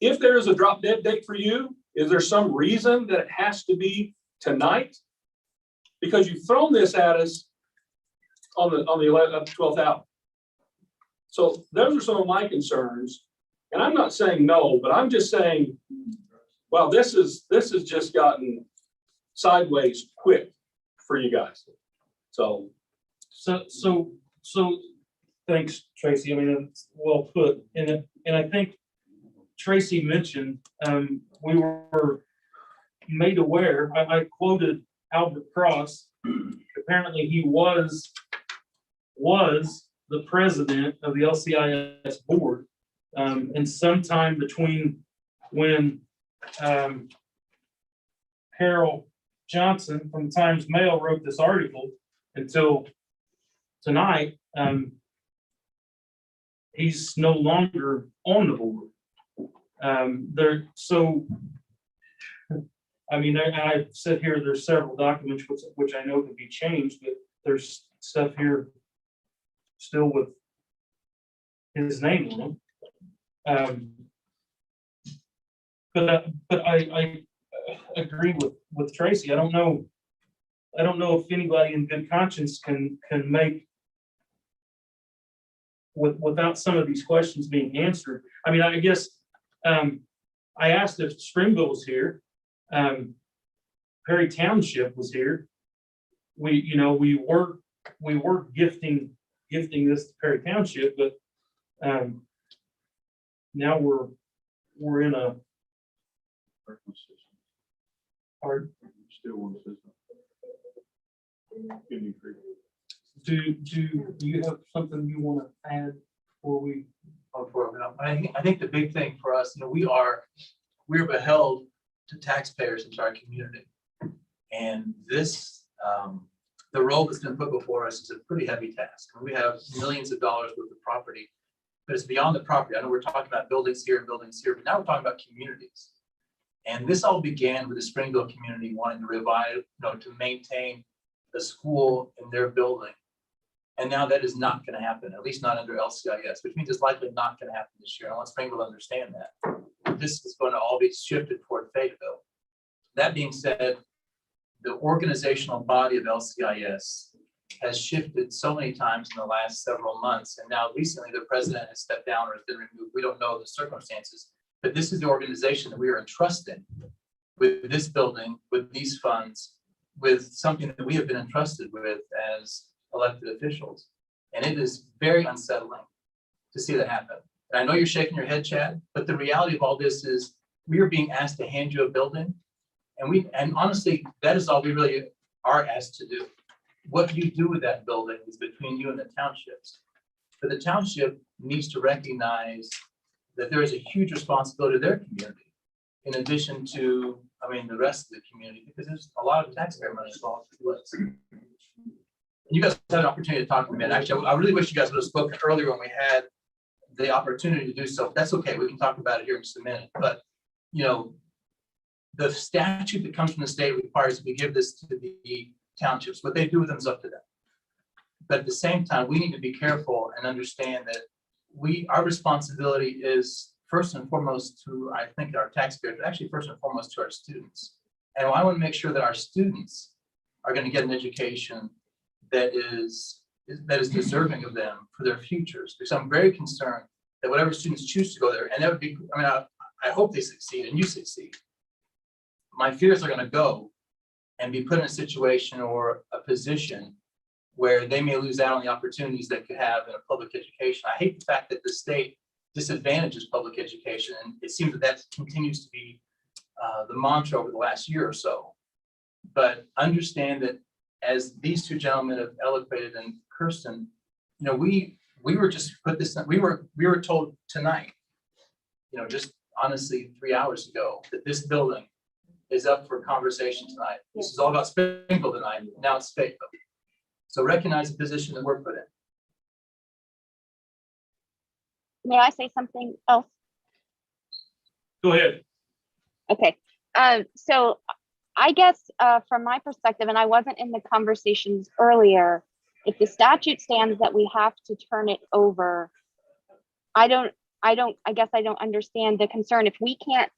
if there is a drop dead date for you, is there some reason that it has to be tonight? Because you've thrown this at us on the 12th hour. So those are some of my concerns. And I'm not saying no, but I'm just saying, well, this has just gotten sideways quick for you guys. So Thanks, Tracy. I mean, it's well put. And I think Tracy mentioned, we were made aware, I quoted Albert Cross. Apparently he was the president of the LCIS board. And sometime between when Harold Johnson from Times Mail wrote this article until tonight, he's no longer on the board. I mean, I've said here, there's several documents which I know can be changed, but there's stuff here still with his name on them. But I agree with Tracy. I don't know if anybody in good conscience can make without some of these questions being answered. I mean, I guess I asked if Springville was here. Perry Township was here. We were gifting this to Perry Township, but now we're in a hard. Still one system. Do you have something you want to add before we? I think the big thing for us, we're beheld to taxpayers into our community. And this, the role that's been put before us is a pretty heavy task. We have millions of dollars worth of property, but it's beyond the property. I know we're talking about buildings here and buildings here, but now we're talking about communities. And this all began with the Springville community wanting to revive, to maintain the school in their building. And now that is not going to happen, at least not under LCIS, which means it's likely not going to happen this year. I want Springville to understand that. This is going to all be shifted toward Fayetteville. That being said, the organizational body of LCIS has shifted so many times in the last several months. And now recently the president has stepped down or has been removed. We don't know the circumstances, but this is the organization that we are entrusted with this building, with these funds, with something that we have been entrusted with as elected officials. And it is very unsettling to see that happen. And I know you're shaking your head, Chad, but the reality of all this is we are being asked to hand you a building. And honestly, that is all we really are asked to do. What you do with that building is between you and the townships. But the township needs to recognize that there is a huge responsibility to their community, in addition to, the rest of the community, because there's a lot of taxpayer money involved with this. You guys had an opportunity to talk to me. Actually, I really wish you guys would have spoken earlier when we had the opportunity to do so. That's okay. We can talk about it here in just a minute. But, the statute that comes from the state requires that we give this to the townships. What they do with them is up to them. But at the same time, we need to be careful and understand that our responsibility is first and foremost to, I think, our taxpayers, but actually first and foremost to our students. And I want to make sure that our students are going to get an education that is deserving of them for their futures. Because I'm very concerned that whatever students choose to go there, and that would be, I hope they succeed and you succeed. My fears are going to go and be put in a situation or a position where they may lose out on the opportunities they could have in a public education. I hate the fact that the state disadvantages public education, and it seems that continues to be the mantra over the last year or so. But understand that as these two gentlemen have eloquated, and Kirsten, we were just put this, we were told tonight just honestly 3 hours ago, that this building is up for conversation tonight. This is all about Springfield tonight. Now it's Fayetteville. So recognize the position that we're put in. May I say something else? Go ahead. Okay, so I guess from my perspective, and I wasn't in the conversations earlier, if the statute stands that we have to turn it over, I guess I don't understand the concern. If we can't,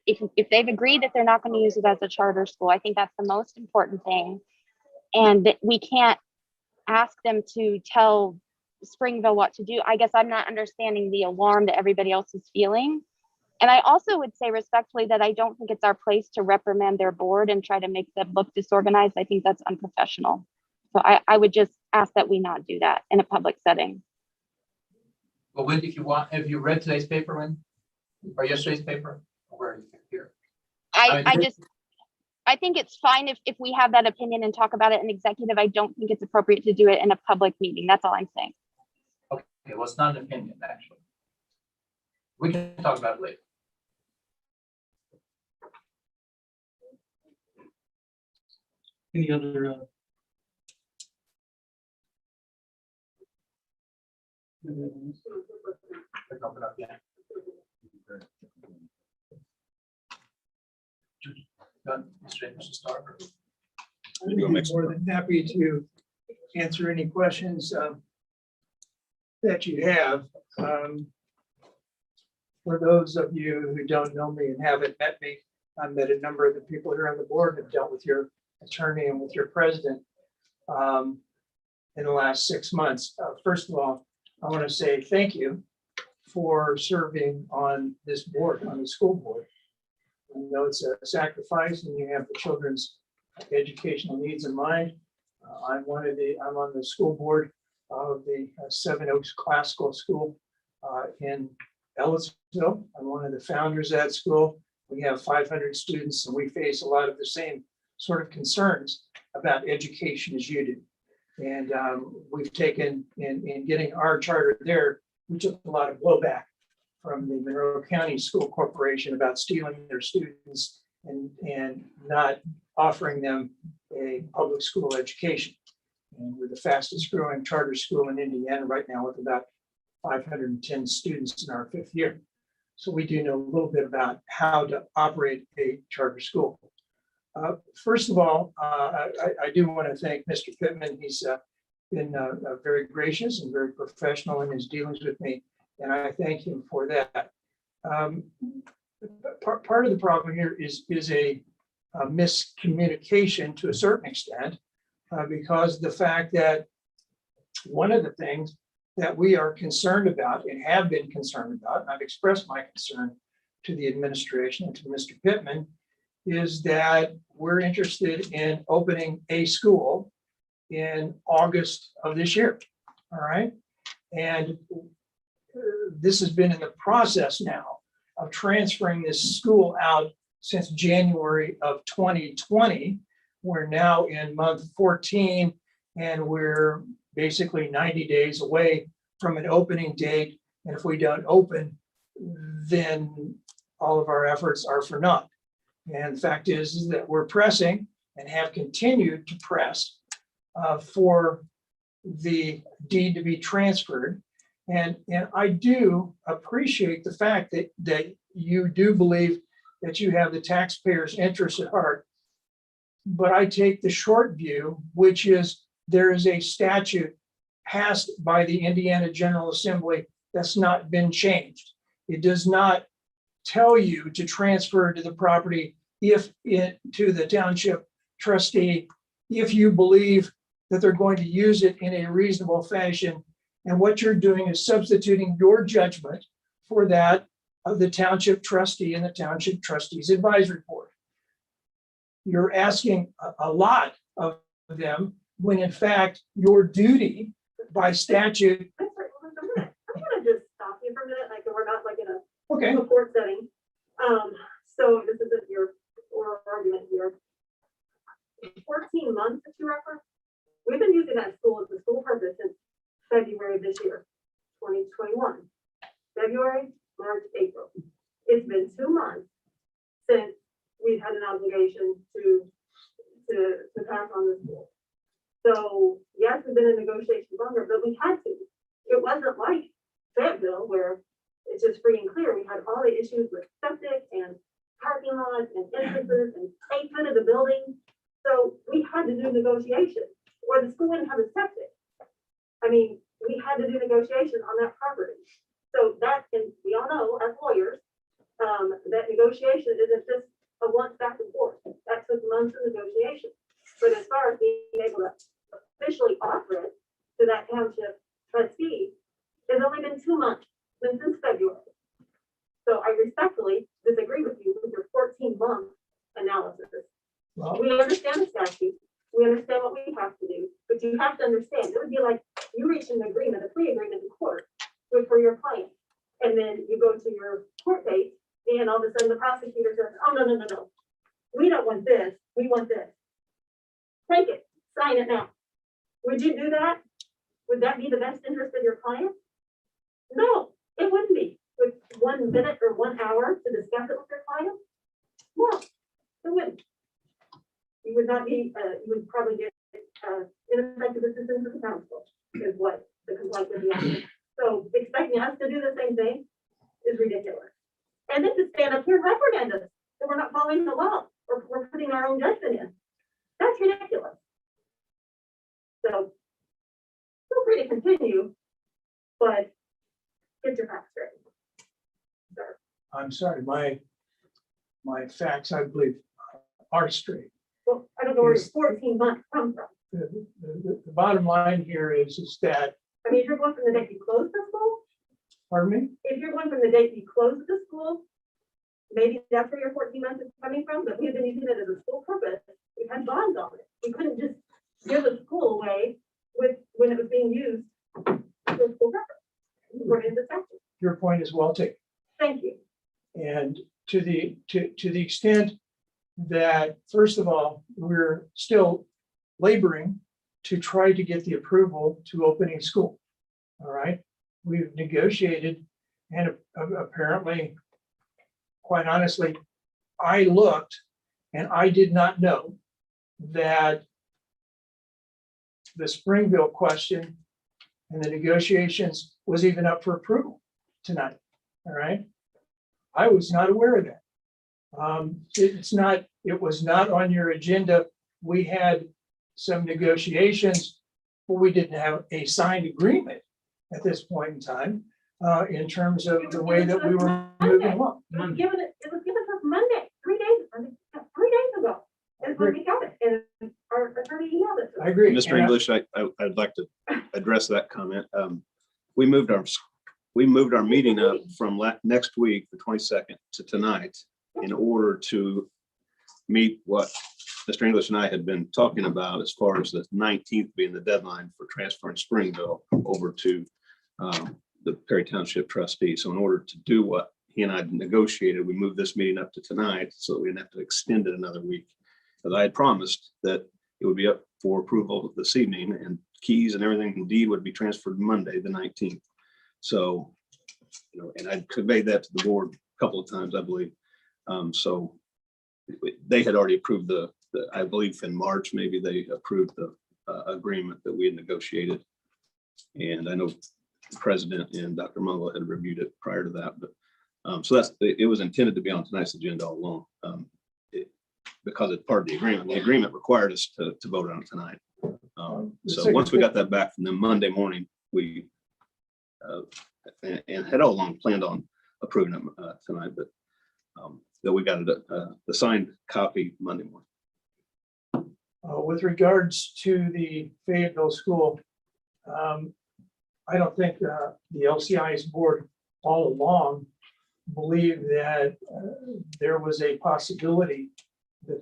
if they've agreed that they're not going to use it as a charter school, I think that's the most important thing. And that we can't ask them to tell Springville what to do. I guess I'm not understanding the alarm that everybody else is feeling. And I also would say respectfully that I don't think it's our place to reprimand their board and try to make them look disorganized. I think that's unprofessional. So I would just ask that we not do that in a public setting. But when, if you want, have you read today's paper, Lynn? Or yesterday's paper? Or where are you here? I think it's fine if we have that opinion and talk about it in executive. I don't think it's appropriate to do it in a public meeting. That's all I'm saying. Okay, well, it's not an opinion, actually. We can talk about it later. Any other? Let's open up, yeah. Mr. Starker. You wanna make some- More than happy to answer any questions that you have. For those of you who don't know me and haven't met me, I've met a number of the people here on the board, have dealt with your attorney and with your president in the last 6 months. First of all, I want to say thank you for serving on this board, on the school board. I know it's a sacrifice and you have the children's educational needs in mind. I'm on the school board of the Seven Oaks Classical School in Ellisville. I'm one of the founders of that school. We have 500 students and we face a lot of the same sort of concerns about education as you do. And we've taken in getting our charter there, we took a lot of blowback from the Monroe County School Corporation about stealing their students and not offering them a public school education. And we're the fastest growing charter school in Indiana right now with about 510 students in our 5th year. So we do know a little bit about how to operate a charter school. First of all, I do want to thank Mr. Pittman. He's been very gracious and very professional in his dealings with me, and I thank him for that. Part of the problem here is a miscommunication to a certain extent, because the fact that one of the things that we are concerned about and have been concerned about, and I've expressed my concern to the administration and to Mr. Pittman, is that we're interested in opening a school in August of this year. All right. And this has been in the process now of transferring this school out since January of 2020. We're now in month 14 and we're basically 90 days away from an opening date. And if we don't open, then all of our efforts are for naught. And the fact is that we're pressing and have continued to press for the deed to be transferred. And I do appreciate the fact that you do believe that you have the taxpayers' interests at heart. But I take the short view, which is there is a statute passed by the Indiana General Assembly that's not been changed. It does not tell you to transfer to the property to the township trustee if you believe that they're going to use it in a reasonable fashion. And what you're doing is substituting your judgment for that of the township trustee and the township trustee's advisory board. You're asking a lot of them when in fact your duty by statute. I'm gonna just stop you for a minute, like we're not like in Okay. a court setting. So this isn't your oral argument here. 14 months that you referenced, we've been using that school as a school purpose since February of this year, 2021. February, March, April. just free and clear. We had all the issues with septic and parking lots and entrances and placement of the building. So we had to do negotiations, or the school wouldn't have a septic. I mean, we had to do negotiation on that property. So that, and we all know as lawyers, that negotiation isn't just a once back and forth. That took months of negotiation. But as far as being able to officially offer it to that township trustee, it's only been 2 months since February. So I respectfully disagree with you with your 14-month analysis. Well, We understand the statute. We understand what we have to do, but you have to understand, it would be like you reach an agreement, a pre-agreement in court with for your client. And then you go to your court date and all of a sudden the prosecutor says, oh, no, no, no, no. We don't want this. We want this. Take it, sign it now. Would you do that? Would that be the best interest of your client? No, it wouldn't be. With 1 minute or 1 hour to discuss it with your client? No, it wouldn't. You would not be, you would probably get ineffective assistance of the council is what the complaint would be on. So expecting us to do the same thing is ridiculous. And then to stand up here and reprimand us that we're not following the law or we're putting our own judgment in. That's ridiculous. So feel free to continue, but get your facts straight. Sir. I'm sorry, my facts, I believe, are straight. Well, I don't know where your 14 months come from. The bottom line here is that, I mean, if you're going from the date you closed the school, pardon me? if you're going from the date you closed the school, maybe that's where your 14 months is coming from, but we've been using it as a school purpose. We've had bonds on it. We couldn't just give the school away with, when it was being used for school purpose. According to the statute. Your point is well taken. Thank you. And to the extent that, first of all, we're still laboring to try to get the approval to opening school. All right, we've negotiated, and apparently, quite honestly, I looked and I did not know that the Springville question and the negotiations was even up for approval tonight. All right, I was not aware of that. It was not on your agenda. We had some negotiations, but we didn't have a signed agreement at this point in time, in terms of the way that we were moving along. It was given to us Monday, 3 days ago. And when we got it, and our attorney emailed it. to us. I agree. Mr. English, I'd like to address that comment. We moved our meeting up from next week, the 22nd, to tonight in order to meet what Mr. English and I had been talking about as far as the 19th being the deadline for transferring Springville over to the Perry Township trustee. So in order to do what he and I negotiated, we moved this meeting up to tonight so that we didn't have to extend it another week. As I had promised that it would be up for approval this evening, and keys and everything indeed would be transferred Monday, the 19th. So, you know, and I conveyed that to the board a couple of times, I believe. So they had already approved I believe in March, maybe they approved the agreement that we had negotiated. And I know the president and Dr. Mungla had reviewed it prior to that, but so it was intended to be on tonight's agenda all along. Because it's part of the agreement. The agreement required us to vote on it tonight. So once we got that back from them Monday morning, we and had all along planned on approving them tonight, but that we got the signed copy Monday morning. With regards to the Fayetteville School, I don't think the LCI's board all along believed that there was a possibility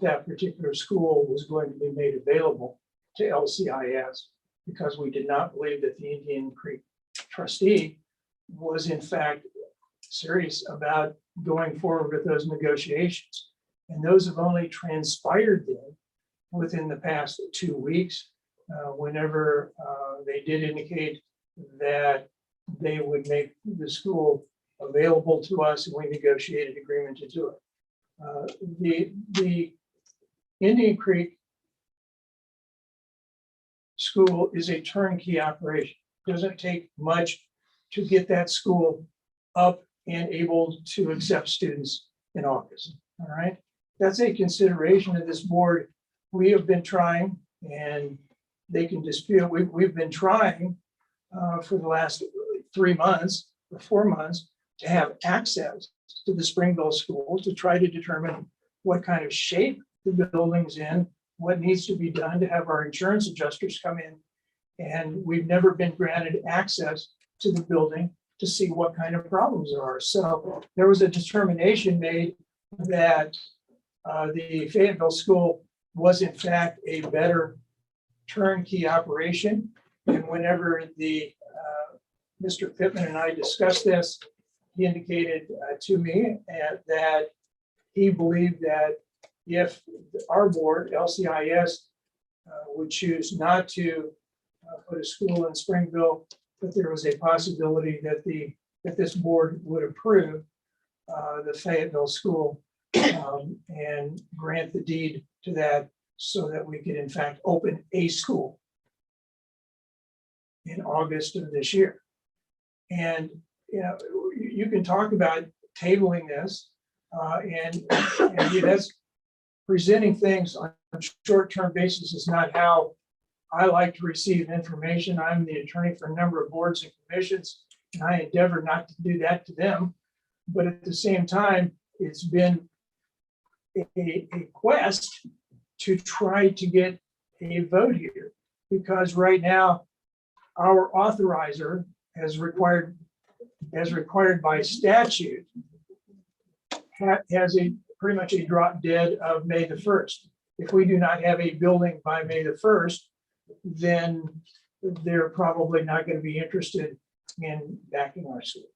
that particular school was going to be made available to LCIS, because we did not believe that the Indian Creek trustee was in fact serious about going forward with those negotiations. And those have only transpired then within the past 2 weeks, whenever they did indicate that they would make the school available to us, and we negotiated agreement to do it. The Indian Creek School is a turnkey operation. Doesn't take much to get that school up and able to accept students in August. All right, that's a consideration of this board. We have been trying, and they can dispute, we've been trying for the last 3 months or 4 months to have access to the Springville School to try to determine what kind of shape the building's in, what needs to be done to have our insurance adjusters come in. And we've never been granted access to the building to see what kind of problems there are. So there was a determination made that the Fayetteville School was in fact a better turnkey operation. And whenever the Mr. Pittman and I discussed this, he indicated to me that he believed that if our board, LCIS, would choose not to put a school in Springville, that there was a possibility that this board would approve the Fayetteville School and grant the deed to that so that we could in fact open a school in August of this year. And, you know, you can talk about tabling this and that's presenting things on a short-term basis is not how I like to receive information. I'm the attorney for a number of boards and commissions, and I endeavor not to do that to them. But at the same time, it's been a quest to try to get a vote here, because right now, our authorizer, as required by statute, has pretty much a drop dead of May the 1st. If we do not have a building by May the 1st, then they're probably not going to be interested in backing our school.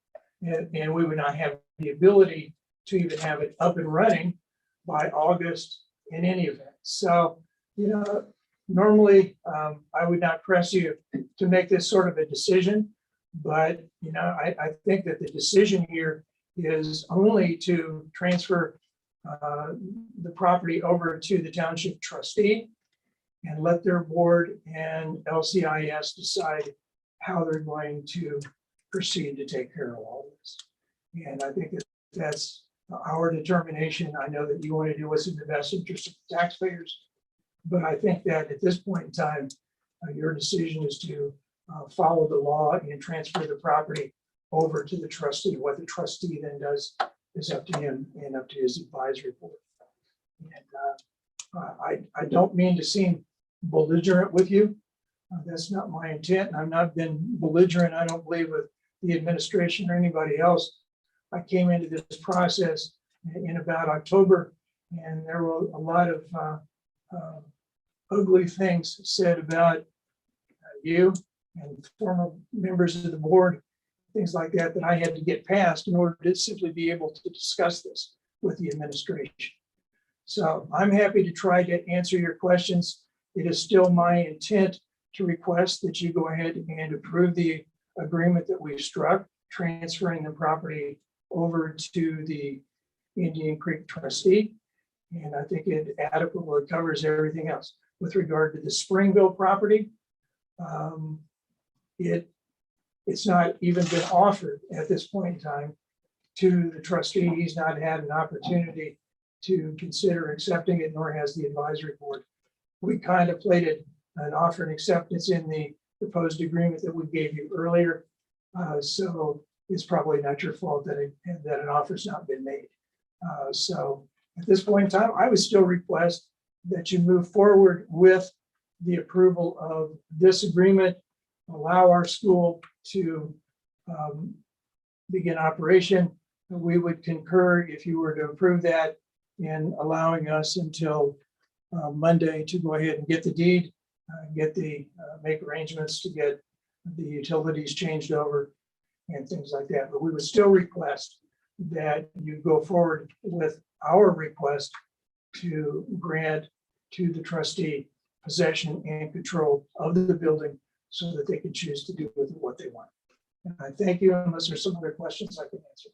And we would not have the ability to even have it up and running by August in any event. So, you know, normally I would not press you to make this sort of a decision, but, you know, I think that the decision here is only to transfer the property over to the township trustee and let their board and LCIS decide how they're going to proceed to take care of all this. And I think that's our determination. I know that you want to do what's in the best interest of the taxpayers, but I think that at this point in time, your decision is to follow the law and transfer the property over to the trustee. What the trustee then does is up to him and up to his advisory board. And I don't mean to seem belligerent with you. That's not my intent. I've not been belligerent, I don't believe, with the administration or anybody else. I came into this process in about October, and there were a lot of ugly things said about you and former members of the board, things like that, that I had to get past in order to simply be able to discuss this with the administration. So I'm happy to try to answer your questions. It is still my intent to request that you go ahead and approve the agreement that we've struck, transferring the property over to the Indian Creek trustee. And I think it adequately covers everything else. With regard to the Springville property, it's not even been offered at this point in time to the trustee. He's not had an opportunity to consider accepting it, nor has the advisory board. We contemplated an offer and acceptance in the proposed agreement that we gave you earlier. So it's probably not your fault that an offer's not been made. So at this point in time, I would still request that you move forward with the approval of this agreement, allow our school to begin operation. We would concur if you were to approve that in allowing us until Monday to go ahead and get the deed, make arrangements to get the utilities changed over and things like that. But we would still request that you go forward with our request to grant to the trustee possession and control of the building so that they can choose to do with it what they want. And I thank you, unless there's some other questions I can answer.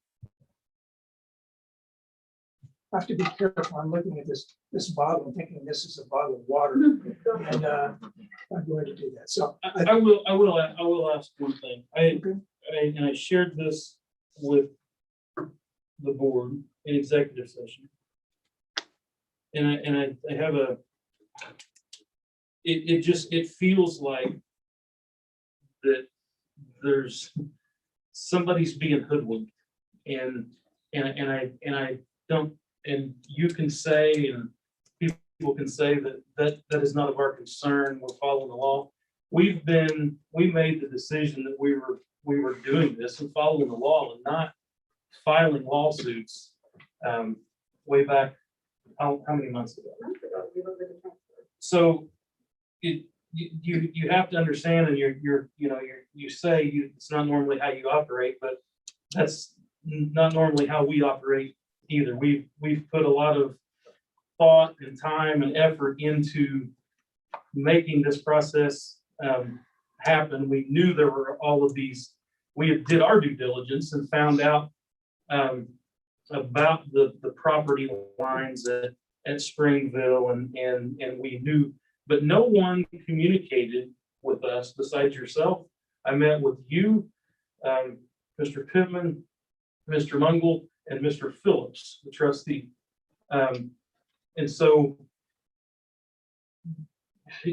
I have to be careful. I'm looking at this bottle and thinking this is a bottle of water, and I'm going to do that. So I will ask one thing. I shared this with the board in executive session. And I have it feels like that there's somebody's being hoodwinked. And I don't, and you can say, and people can say that is not of our concern, we're following the law. We made the decision that we were doing this and following the law and not filing lawsuits way back, how many months ago? So you have to understand, and you say it's not normally how you operate, but that's not normally how we operate either. We've put a lot of thought and time and effort into making this process happen. We knew there were all of these. We did our due diligence and found out about the property lines at Springville, and we knew, but no one communicated with us besides yourself. I met with you, Mr. Pittman, Mr. Mungle, and Mr. Phillips, the trustee. And so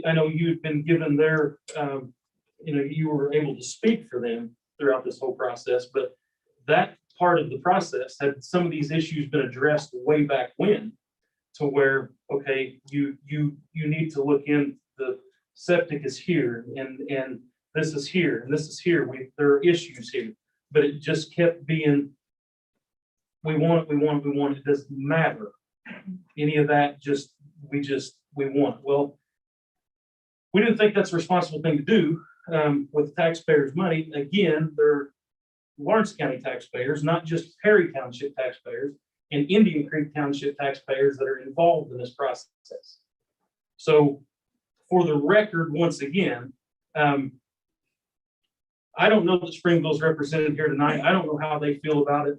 I know you've been given their, you were able to speak for them throughout this whole process, but that part of the process, had some of these issues been addressed way back when, to where, okay, you need to look in, the septic is here, and this is here, and this is here, there are issues here, but it just kept being, we want, it doesn't matter. Any of that, we want. Well, we didn't think that's a responsible thing to do with taxpayers' money. Again, they're Lawrence County taxpayers, not just Perry Township taxpayers and Indian Creek Township taxpayers that are involved in this process. So for the record, once again, I don't know that Springville's represented here tonight. I don't know how they feel about it.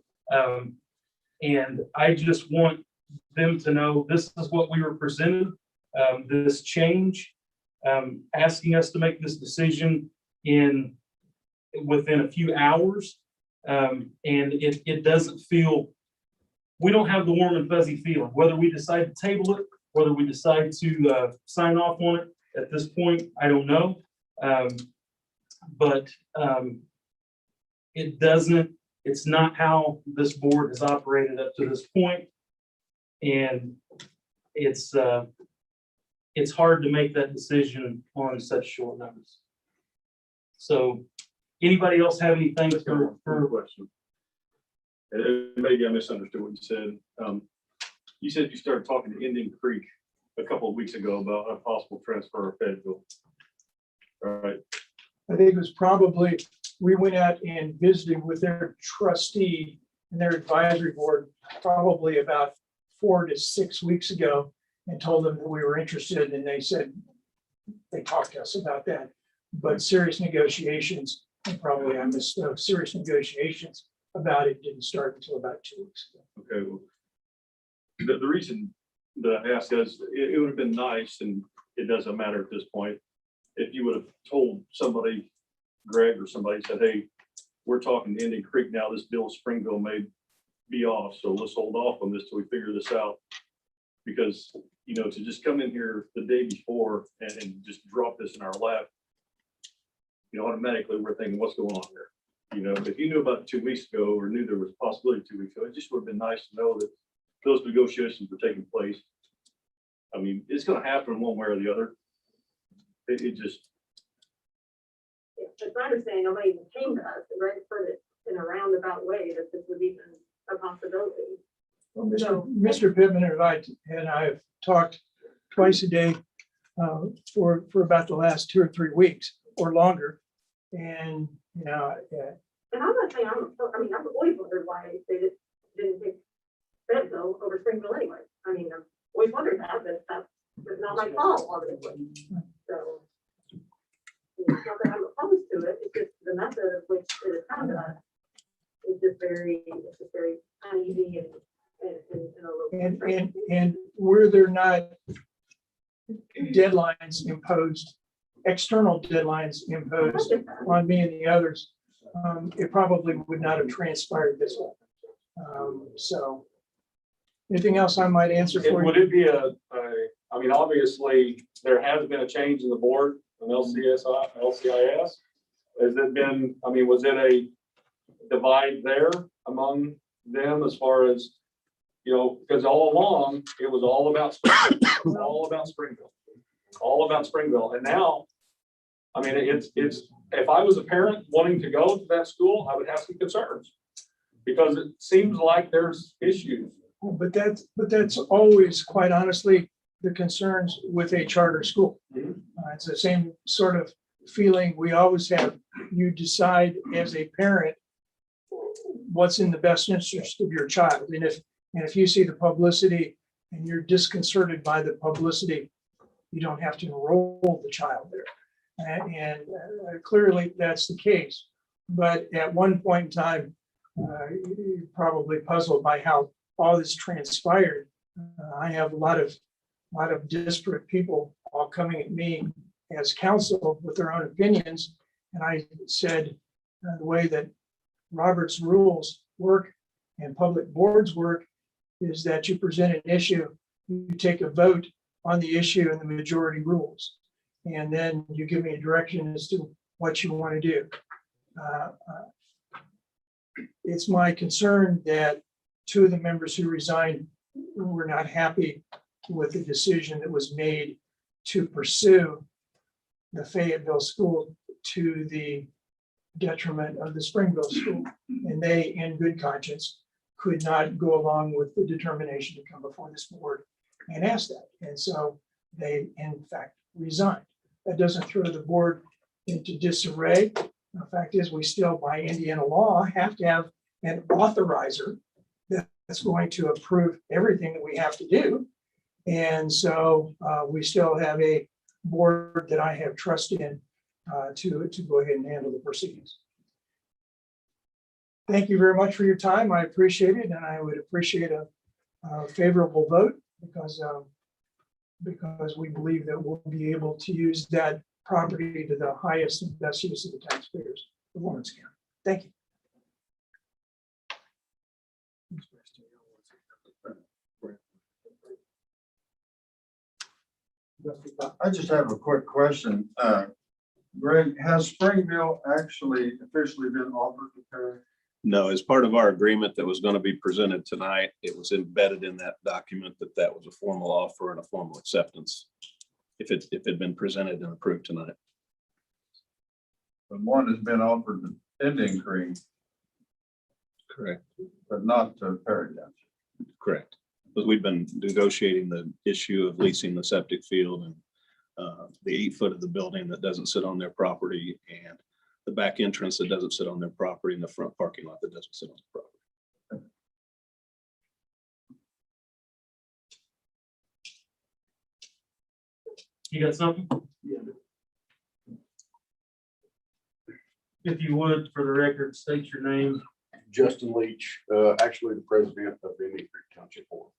And I just want them to know this is what we were presented, this change, asking us to make this decision within a few hours. And it doesn't feel, we don't have the warm and fuzzy feeling, whether we decide to table it, whether we decide to sign off on it at this point, I don't know. But it's not how this board has operated up to this point. And it's hard to make that decision on such short notice. So anybody else have anything for question? Maybe I misunderstood what you said. You said you started talking to Indian Creek a couple of weeks ago about a possible transfer of Fayetteville. All right. I think it was probably, we went out and visited with their trustee and their advisory board probably about 4 to 6 weeks ago, and told them that we were interested, and they said, they talked to us about that. But serious negotiations, and probably I missed, serious negotiations about it didn't start until about 2 weeks ago. Okay, well, the reason that I asked is it would have been nice, and it doesn't matter at this point, if you would have told somebody, Greg or somebody, said, hey, we're talking to Indian Creek now, this bill Springville may be off, so let's hold off on this till we figure this out. Because, to just come in here the day before and just drop this in our lap, automatically we're thinking, what's going on here? If you knew about it 2 weeks ago, or knew there was a possibility 2 weeks ago, it just would have been nice to know that those negotiations were taking place. I mean, it's going to happen one way or the other. It just. It's my understanding, nobody even came to us and registered it in a roundabout way that this was even a possibility. Well, Mr. Pittman and I have talked twice a day for about the last 2 or 3 weeks or longer. And, And I'm not saying, I've always wondered why they didn't pick Fayetteville over Springville anyway. I've always wondered that, but that's not my fault, obviously. So, it's not that I'm opposed to it, it's just the method of which it is come to us is just very uneasy and a little. And were there not deadlines imposed, external deadlines imposed on me and the others, it probably would not have transpired this way. So anything else I might answer for Would you? it be I mean, obviously, there has been a change in the board from LCIS. Has it been, I mean, was it a divide there among them as far as, you know, because all along, it was all about, all about Springville, all about Springville. And now, I mean, it's, if I was a parent wanting to go to that school, I would have some concerns. Because it seems like there's issues. But that's always, quite honestly, the concerns with a charter school. It's the same sort of feeling we always have. You decide as a parent what's in the best interest of your child. And if you see the publicity and you're disconcerted by the publicity, you don't have to enroll the child there. And clearly that's the case. But at one point in time, you're probably puzzled by how all this transpired. I have a lot of disparate people all coming at me as counsel with their own opinions. And I said, the way that Robert's rules work and public boards work is that you present an issue, you take a vote on the issue and the majority rules. And then you give me a direction as to what you want to do. It's my concern that two of the members who resigned were not happy with the decision that was made to pursue the Fayetteville school to the detriment of the Springville school. And they, in good conscience, could not go along with the determination to come before this board and ask that. And so they, in fact, resigned. That doesn't throw the board into disarray. The fact is, we still, by Indiana law, have to have an authorizer that's going to approve everything that we have to do. And so we still have a board that I have trust in to go ahead and handle the proceedings. Thank you very much for your time. I appreciate it, and I would appreciate a favorable vote because we believe that we'll be able to use that property to the highest and best use of the taxpayers of Lawrence County. Thank you. I just have a quick question. Greg, has Springville actually officially been offered to Perry? No, as part of our agreement that was going to be presented tonight, it was embedded in that document that that was a formal offer and a formal acceptance. If it had been presented and approved tonight. The one has been offered to Indian Creek, Correct. but not to Perry Township. Correct. But we've been negotiating the issue of leasing the septic field and the 8 foot of the building that doesn't sit on their property and the back entrance that doesn't sit on their property and the front parking lot that doesn't sit on the property. You got something? Yeah. If you would, for the record, state your name. Justin Leach, actually the president of the Indian Creek Township Board.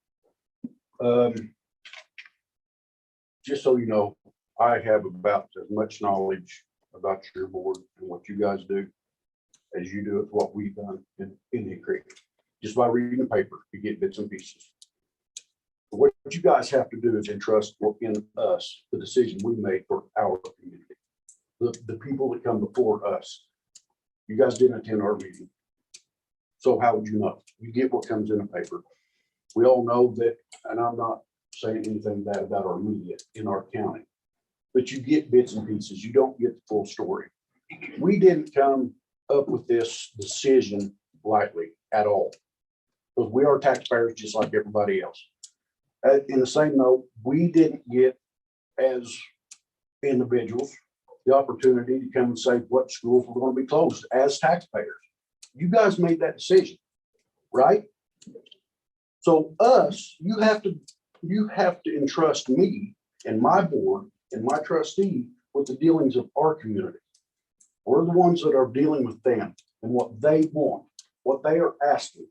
Just so you know, I have about as much knowledge about your board and what you guys do as you do with what we've done in Indian Creek. Just by reading the paper, you get bits and pieces. What you guys have to do is entrust in us the decision we make for our community. The people that come before us. You guys didn't attend our meeting. So how would you know? You get what comes in the paper. We all know that, and I'm not saying anything bad about our media in our county, but you get bits and pieces. You don't get the full story. We didn't come up with this decision lightly at all, because we are taxpayers just like everybody else. In the same note, we didn't get as individuals the opportunity to come and say what schools were going to be closed as taxpayers. You guys made that decision, right? So you have to entrust me and my board and my trustee with the dealings of our community. We're the ones that are dealing with them and what they want, what they are asking.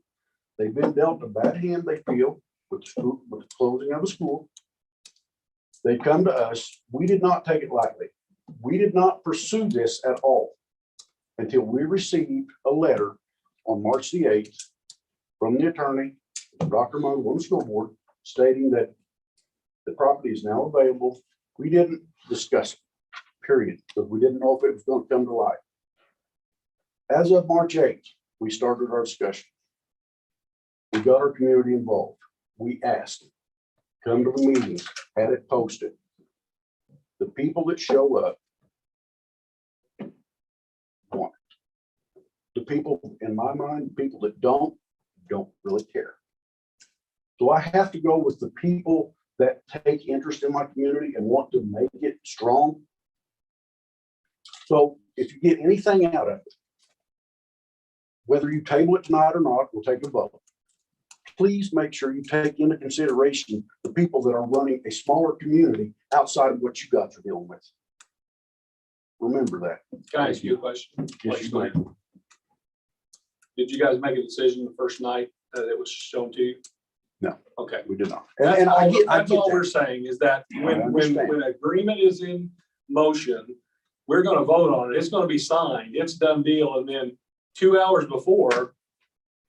They've been dealt a bad hand, they feel, with the closing of the school. They come to us. We did not take it lightly. We did not pursue this at all until we received a letter on March the 8th from the attorney, Dr. Mungo on the school board, stating that the property is now available. We didn't discuss it, period, because we didn't know if it was going to come to light. As of March 8th, we started our discussion. We got our community involved. We asked, come to the meetings, had it posted. The people that show up want it. The people, in my mind, people that don't really care. So I have to go with the people that take interest in my community and want to make it strong. So if you get anything out of it, whether you table it tonight or not, we'll take a vote. Please make sure you take into consideration the people that are running a smaller community outside of what you guys are dealing with. Remember that. Can I ask you a question? Yes, you may. Did you guys make a decision the first night that it was shown to you? No. Okay. We did not. That's And I get all we're that. saying is that I when understand. agreement is in motion, we're gonna vote on it. It's gonna be signed. It's a done deal. And then 2 hours before,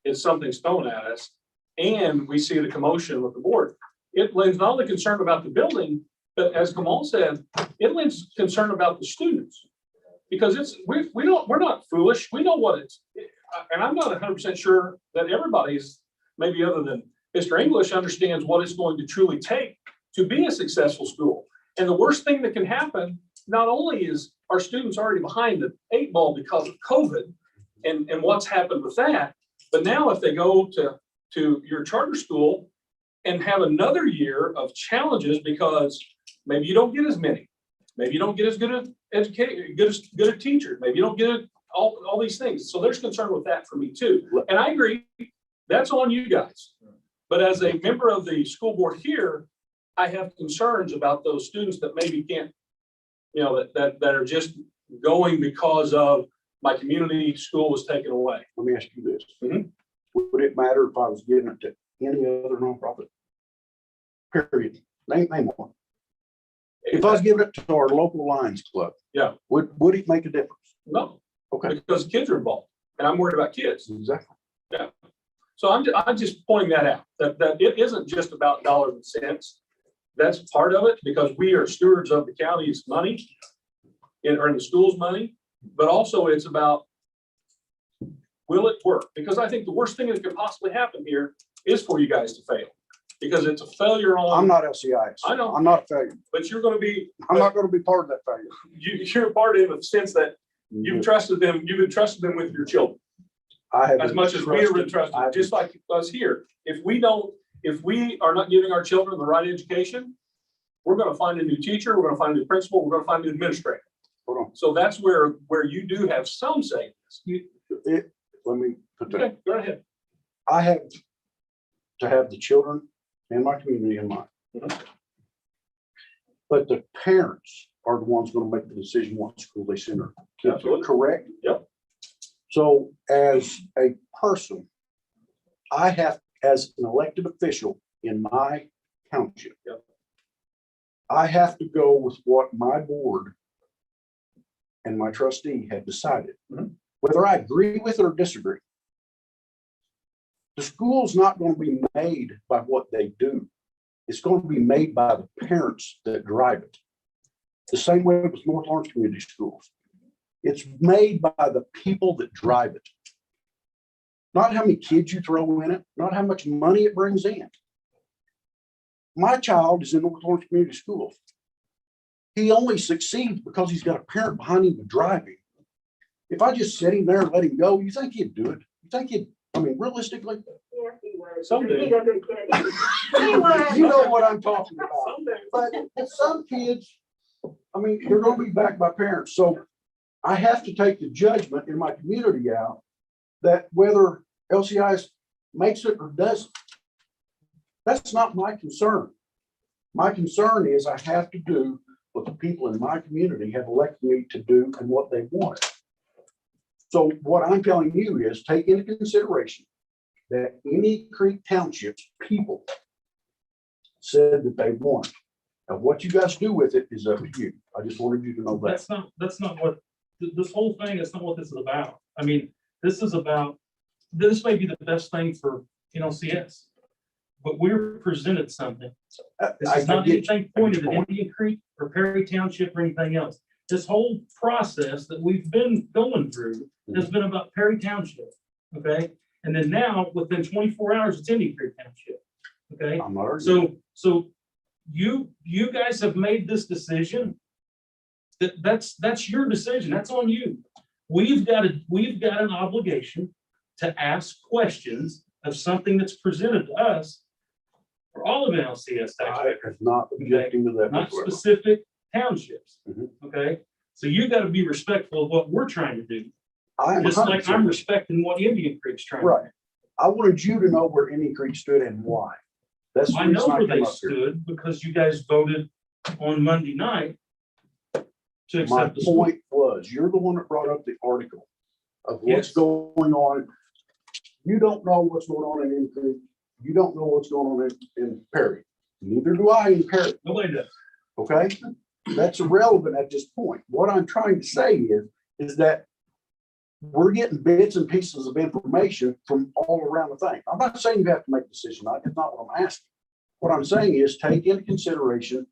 it's something's thrown at us and we see the commotion with the board. It lends not only concern about the building, but as Kamal said, it lends concern about the students. Because we're not foolish. We know what it's, and I'm not 100% sure that everybody's, maybe other than Mr. English, understands what it's going to truly take to be a successful school. And the worst thing that can happen, not only is our students already behind the 8 ball because of COVID and what's happened with that, but now if they go to your charter school and have another year of challenges because maybe you don't get as many, maybe you don't get as good at good at teachers, maybe you don't get all these things. So there's concern with that for me too. And I agree, that's on you guys. But as a member of the school board here, I have concerns about those students that maybe can't, that are just going because of my community school was taken away. Let me ask you this. Mhm. Would it matter if I was giving it to any other nonprofit? Period. Name one. If I was giving it to our local Lions Club. Yeah. Would it make a difference? No, Okay. because kids are involved and I'm worried about kids. Exactly. So I'm just pointing that out, that it isn't just about dollars and cents. That's part of it because we are stewards of the county's money or in the school's money, but also it's about, will it work? Because I think the worst thing that could possibly happen here is for you guys to fail because it's a failure on. I'm not LCIS. I know. I'm not a failure. But you're going to be, I'm not going to be part of that failure. you're a part of it in the sense that you've entrusted them with your children. I have As much as we are entrusted, just like us here. If we are not giving our children the right education, we're gonna find a new teacher, we're gonna find a new principal, we're gonna find a new administrator. Hold on. So that's where you do have some say. Let me put that. Okay, go ahead. I have to have the children and my community in mind. Mhm. But the parents are the ones going to make the decision what school they send her. Absolutely. Correct? Yep. So as a person, I have, as an elected official in my township, Yep. I have to go with what my board and my trustee have decided. Mhm. Whether I agree with it or disagree. The school's not going to be made by what they do. It's going to be made by the parents that drive it. The same way with North Lawrence Community Schools. It's made by the people that drive it. Not how many kids you throw in it, not how much money it brings in. My child is in North Lawrence Community Schools. He only succeeds because he's got a parent behind him to drive him. If I just sit him there and let him go, you think he'd do it? You think he'd, realistically, Yeah, he was. Someday. He's a good kid. He was. you know what I'm talking about. Someday. But some kids, they're gonna be backed by parents, so I have to take the judgment in my community out that whether LCIS makes it or doesn't. That's not my concern. My concern is I have to do what the people in my community have elected me to do and what they want. So what I'm telling you is take into consideration that any Creek Township's people said that they want. Now, what you guys do with it is up to you. I just wanted you to know that. That's not what, this whole thing, that's not what this is about. This is about, this may be the best thing for NLCS. But we're presented something. This I is not get you. anything pointed at Indian Creek or Perry Township or anything else. This whole process that we've been going through has been about Perry Township, okay? And then now, within 24 hours, it's Indian Creek Township, okay? I'm not arguing. So you guys have made this decision. That's your decision. That's on you. We've got an obligation to ask questions of something that's presented to us for all of NLCS I taxpayers, am not objecting to that. not whatsoever. specific townships. Mhm. Okay, so you got to be respectful of what we're trying to do, I am just like 100% I'm respecting what Indian Creek's trying to do. Right. I wanted you to know where Indian Creek stood and why. That's the I know reason I where came they up here. stood because you guys voted on Monday night to My accept the school. point was, you're the one that brought up the article of what's Yes. going on. You don't know what's going on in Indian Creek. You don't know what's going on in Perry. Neither do I in Perry. Nobody does. Okay? That's irrelevant at this point. What I'm trying to say is that we're getting bits and pieces of information from all around the thing. I'm not saying you have to make a decision. That's not what I'm asking. What I'm saying is take into consideration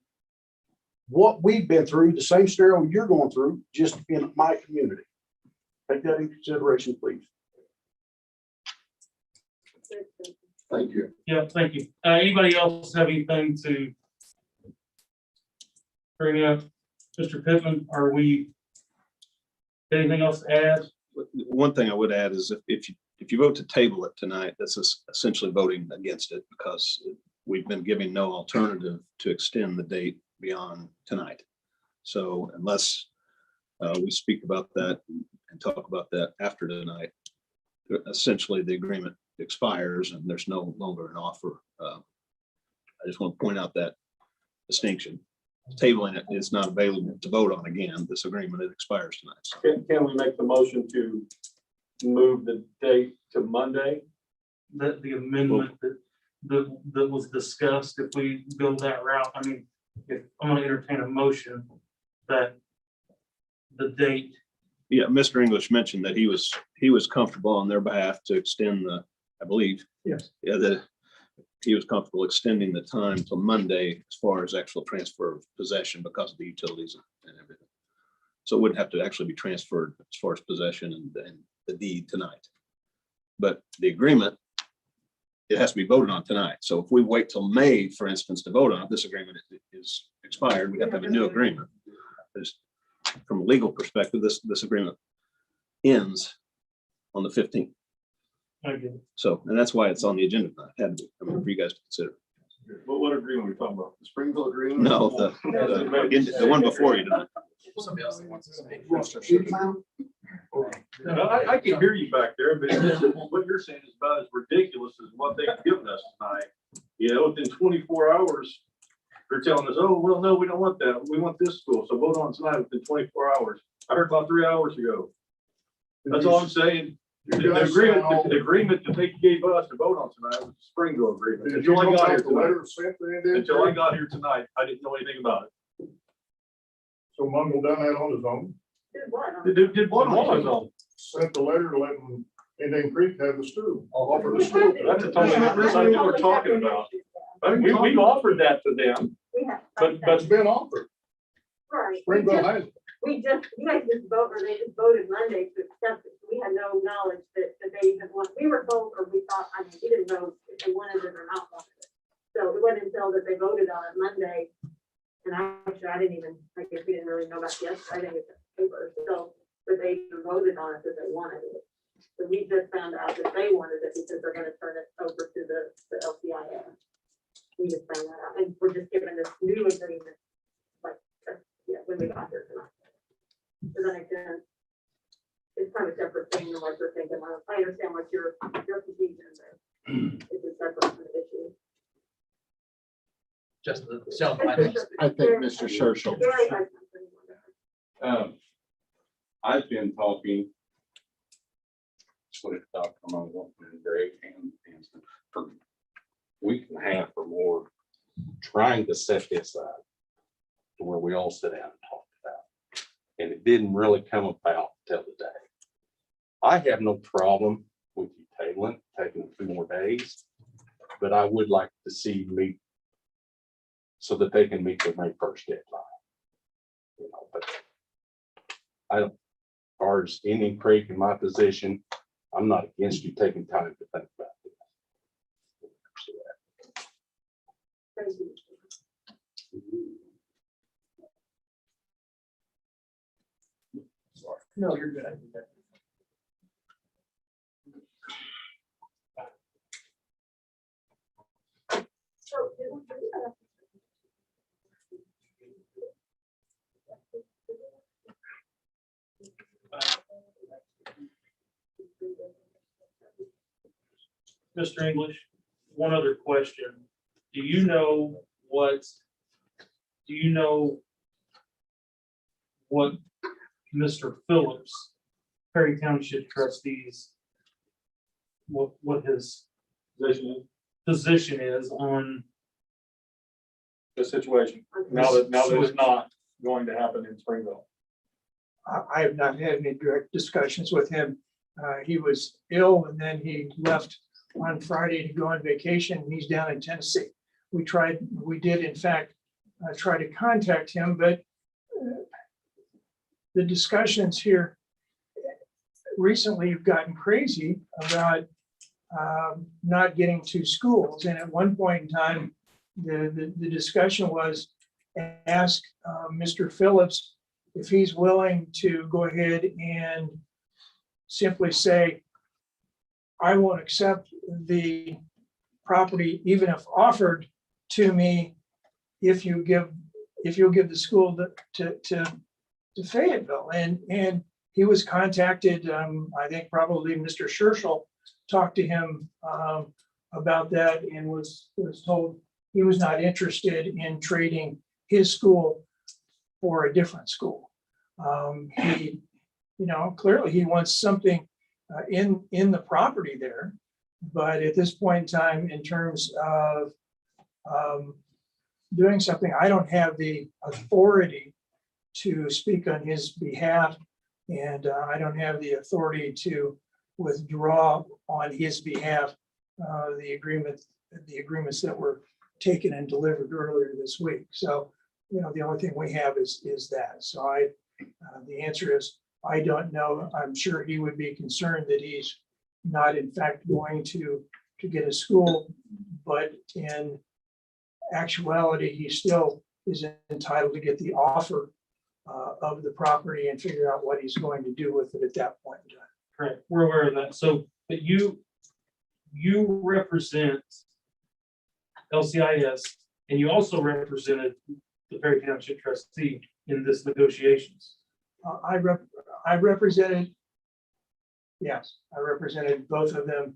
what we've been through, the same scenario you're going through, just in my community. Take that into consideration, please. Thank you. Yeah, thank you. Anybody else have anything to bring up? Mr. Pittman, are we, anything else to add? One thing I would add is if you vote to table it tonight, that's essentially voting against it because we've been giving no alternative to extend the date beyond tonight. So unless we speak about that and talk about that after tonight, essentially the agreement expires and there's no longer an offer. I just want to point out that distinction. Tabling it is not available to vote on again. This agreement, it expires tonight. Can we make the motion to move the date to Monday? The amendment that was discussed, if we go that route, I mean, if I'm gonna entertain a motion that the date, Yeah, Mr. English mentioned that he was comfortable on their behalf to extend the, I believe. Yes. Yeah, that he was comfortable extending the time till Monday as far as actual transfer of possession because of the utilities and everything. So it wouldn't have to actually be transferred as far as possession and the deed tonight. But the agreement, it has to be voted on tonight. So if we wait till May, for instance, to vote on it, this agreement is expired. We have to have a new agreement. There's, from a legal perspective, this agreement ends on the 15th. I get it. So, and that's why it's on the agenda tonight. Had to be, I mean, for you guys to consider. What agreement are we talking about? The Springville agreement? No, the one before you tonight. Somebody else that wants to speak. I can hear you back there, but what you're saying is about as ridiculous as what they've given us tonight. You know, within 24 hours, they're telling us, oh, well, no, we don't want that. We want this school. So vote on tonight within 24 hours. I heard about 3 hours ago. That's all I'm saying. The agreement that they gave us to vote on tonight was the Springville agreement. Until I got here tonight, I didn't know anything about it. So Mungel done that on his own, Did what on his own? sent the letter to let them, Indian Creek have the school, offer the school. That's a totally different thing that we're talking about. We offered that to them, but It's been offered. Right. Springville has it. You guys just voted, or they just voted Monday to accept it. We had no knowledge that they even want, we were told, or we thought, I mean, we didn't know if they wanted it or not wanted it. So it wasn't until that they voted on it Monday. And I didn't even, I guess we didn't really know about yesterday. I didn't get the paper, so, but they even voted on it that they wanted it. So we just found out that they wanted it because they're gonna turn it over to the LCIS. We just found that out, and we're just given this new agreement, like, yeah, when we got here tonight. Does that make sense? It's kind of a separate thing than what you're thinking. I understand what your confusion is. It's a separate issue. Just the gentleman. I think Mr. Churchill. Gary has something. I've been talking with Dr. Mungel and Greg and for a week and a half or more, trying to set this up to where we all sit down and talk about it. And it didn't really come about till today. I have no problem with you tabling, taking a few more days. But I would like to see meet so that they can meet the May 1st deadline. You know, but I don't, as far as Indian Creek in my position, I'm not against you taking time to think about it. No, you're good. Mr. English, one other question. Do you know what Mr. Phillips, Perry Township trustees, what his position is on The situation, now that it's not going to happen in Springville. I have not had any direct discussions with him. He was ill and then he left on Friday to go on vacation. He's down in Tennessee. We did in fact try to contact him, but the discussions here recently have gotten crazy about not getting to schools. And at one point in time, the discussion was ask Mr. Phillips if he's willing to go ahead and simply say, I won't accept the property, even if offered to me, if you'll give the school to Fayetteville. And he was contacted, I think probably Mr. Scherschel talked to him about that and was told he was not interested in trading his school for a different school. He, clearly he wants something in the property there, but at this point in time, in terms of doing something, I don't have the authority to speak on his behalf, and I don't have the authority to withdraw on his behalf the agreements that were taken and delivered earlier this week. So, the only thing we have is that. So the answer is, I don't know. I'm sure he would be concerned that he's not in fact going to get a school, but in actuality, he still is entitled to get the offer of the property and figure out what he's going to do with it at that point in time. Correct, we're aware of that. So, but you represent LCIS, and you also represented the Perry Township trustee in this negotiations. I represented, yes, I represented both of them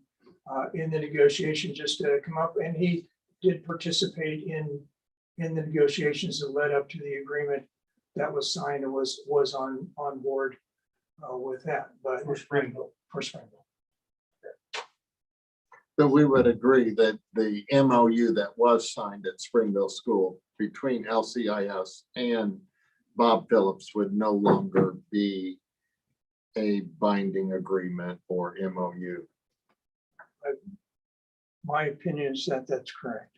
in the negotiation just to come up, and he did participate in the negotiations that led up to the agreement that was signed and was on board with that, but For Springville. So we would agree that the MOU that was signed at Springville School between LCIS and Bob Phillips would no longer be a binding agreement or MOU. My opinion is that that's correct.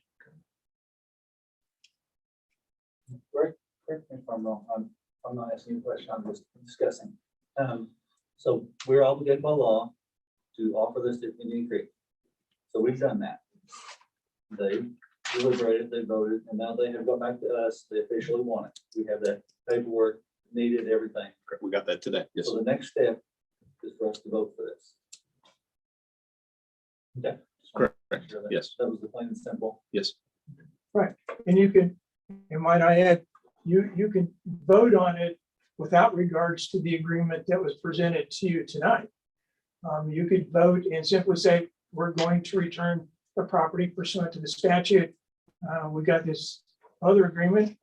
Correct me if I'm wrong, I'm not asking you a question, I'm just discussing. So we're obligated by law to offer this to Indian Creek. So we've done that. They deliberated, they voted, and now they have gone back to us, they officially want it. We have that paperwork needed, everything. We got that today. Yes. So the next step is for us to vote for this. Okay. Correct. Sure that- Yes. That was the plain and simple. Yes. And you can, and might I add, you can vote on it without regards to the agreement that was presented to you tonight. You could vote and simply say, we're going to return the property pursuant to the statute. We got this other agreement,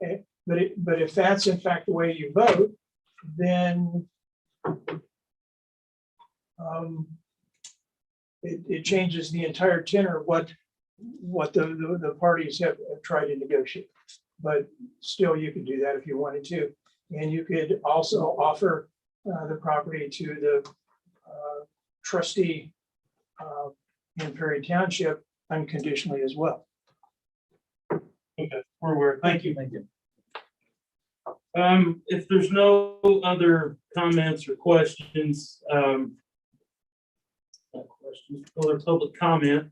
but if that's in fact the way you vote, then it changes the entire tenor of what the parties have tried to negotiate. But still, you could do that if you wanted to. And you could also offer the property to the trustee in Perry Township unconditionally as well. Okay, we're aware. Thank you. Thank you. If there's no other comments or questions, not questions, other public comment,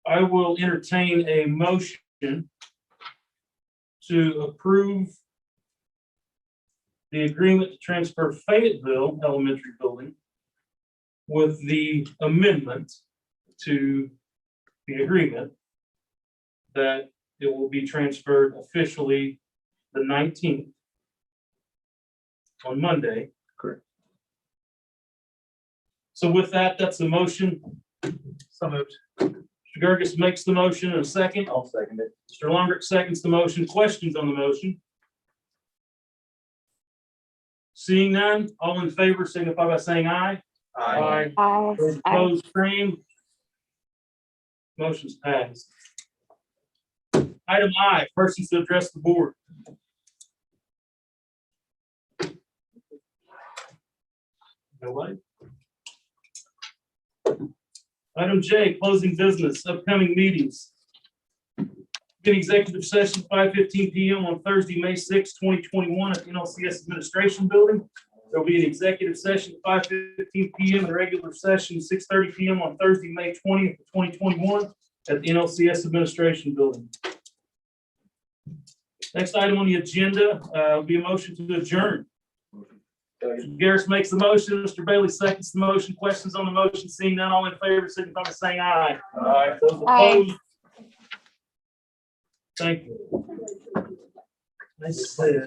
I will entertain a motion to approve the agreement to transfer Fayetteville Elementary Building with the amendment to the agreement that it will be transferred officially the 19th on Monday. Correct. So with that, that's the motion. So moved. Mr. Gerges makes the motion in a second. I'll second it. Mr. Longrick seconds the motion. Questions on the motion? Seeing none, all in favor signify by saying aye. Those Aye. opposed, same. Motion's passed. Item I, persons to address the board. Nobody? Item J, closing business, upcoming meetings. In executive session, 5:15 PM on Thursday, May 6, 2021 at the NLCS Administration Building. There'll be an executive session, 5:15 PM, and regular session, 6:30 PM on Thursday, May 20th, 2021 at the NLCS Administration Building. Next item on the agenda will be a motion to adjourn. Mr. Garris makes the motion, Mr. Bailey seconds the motion. Questions on the motion? Seeing none, all in favor, signify by saying aye. Aye. Those opposed? Thank you. Nice to see you.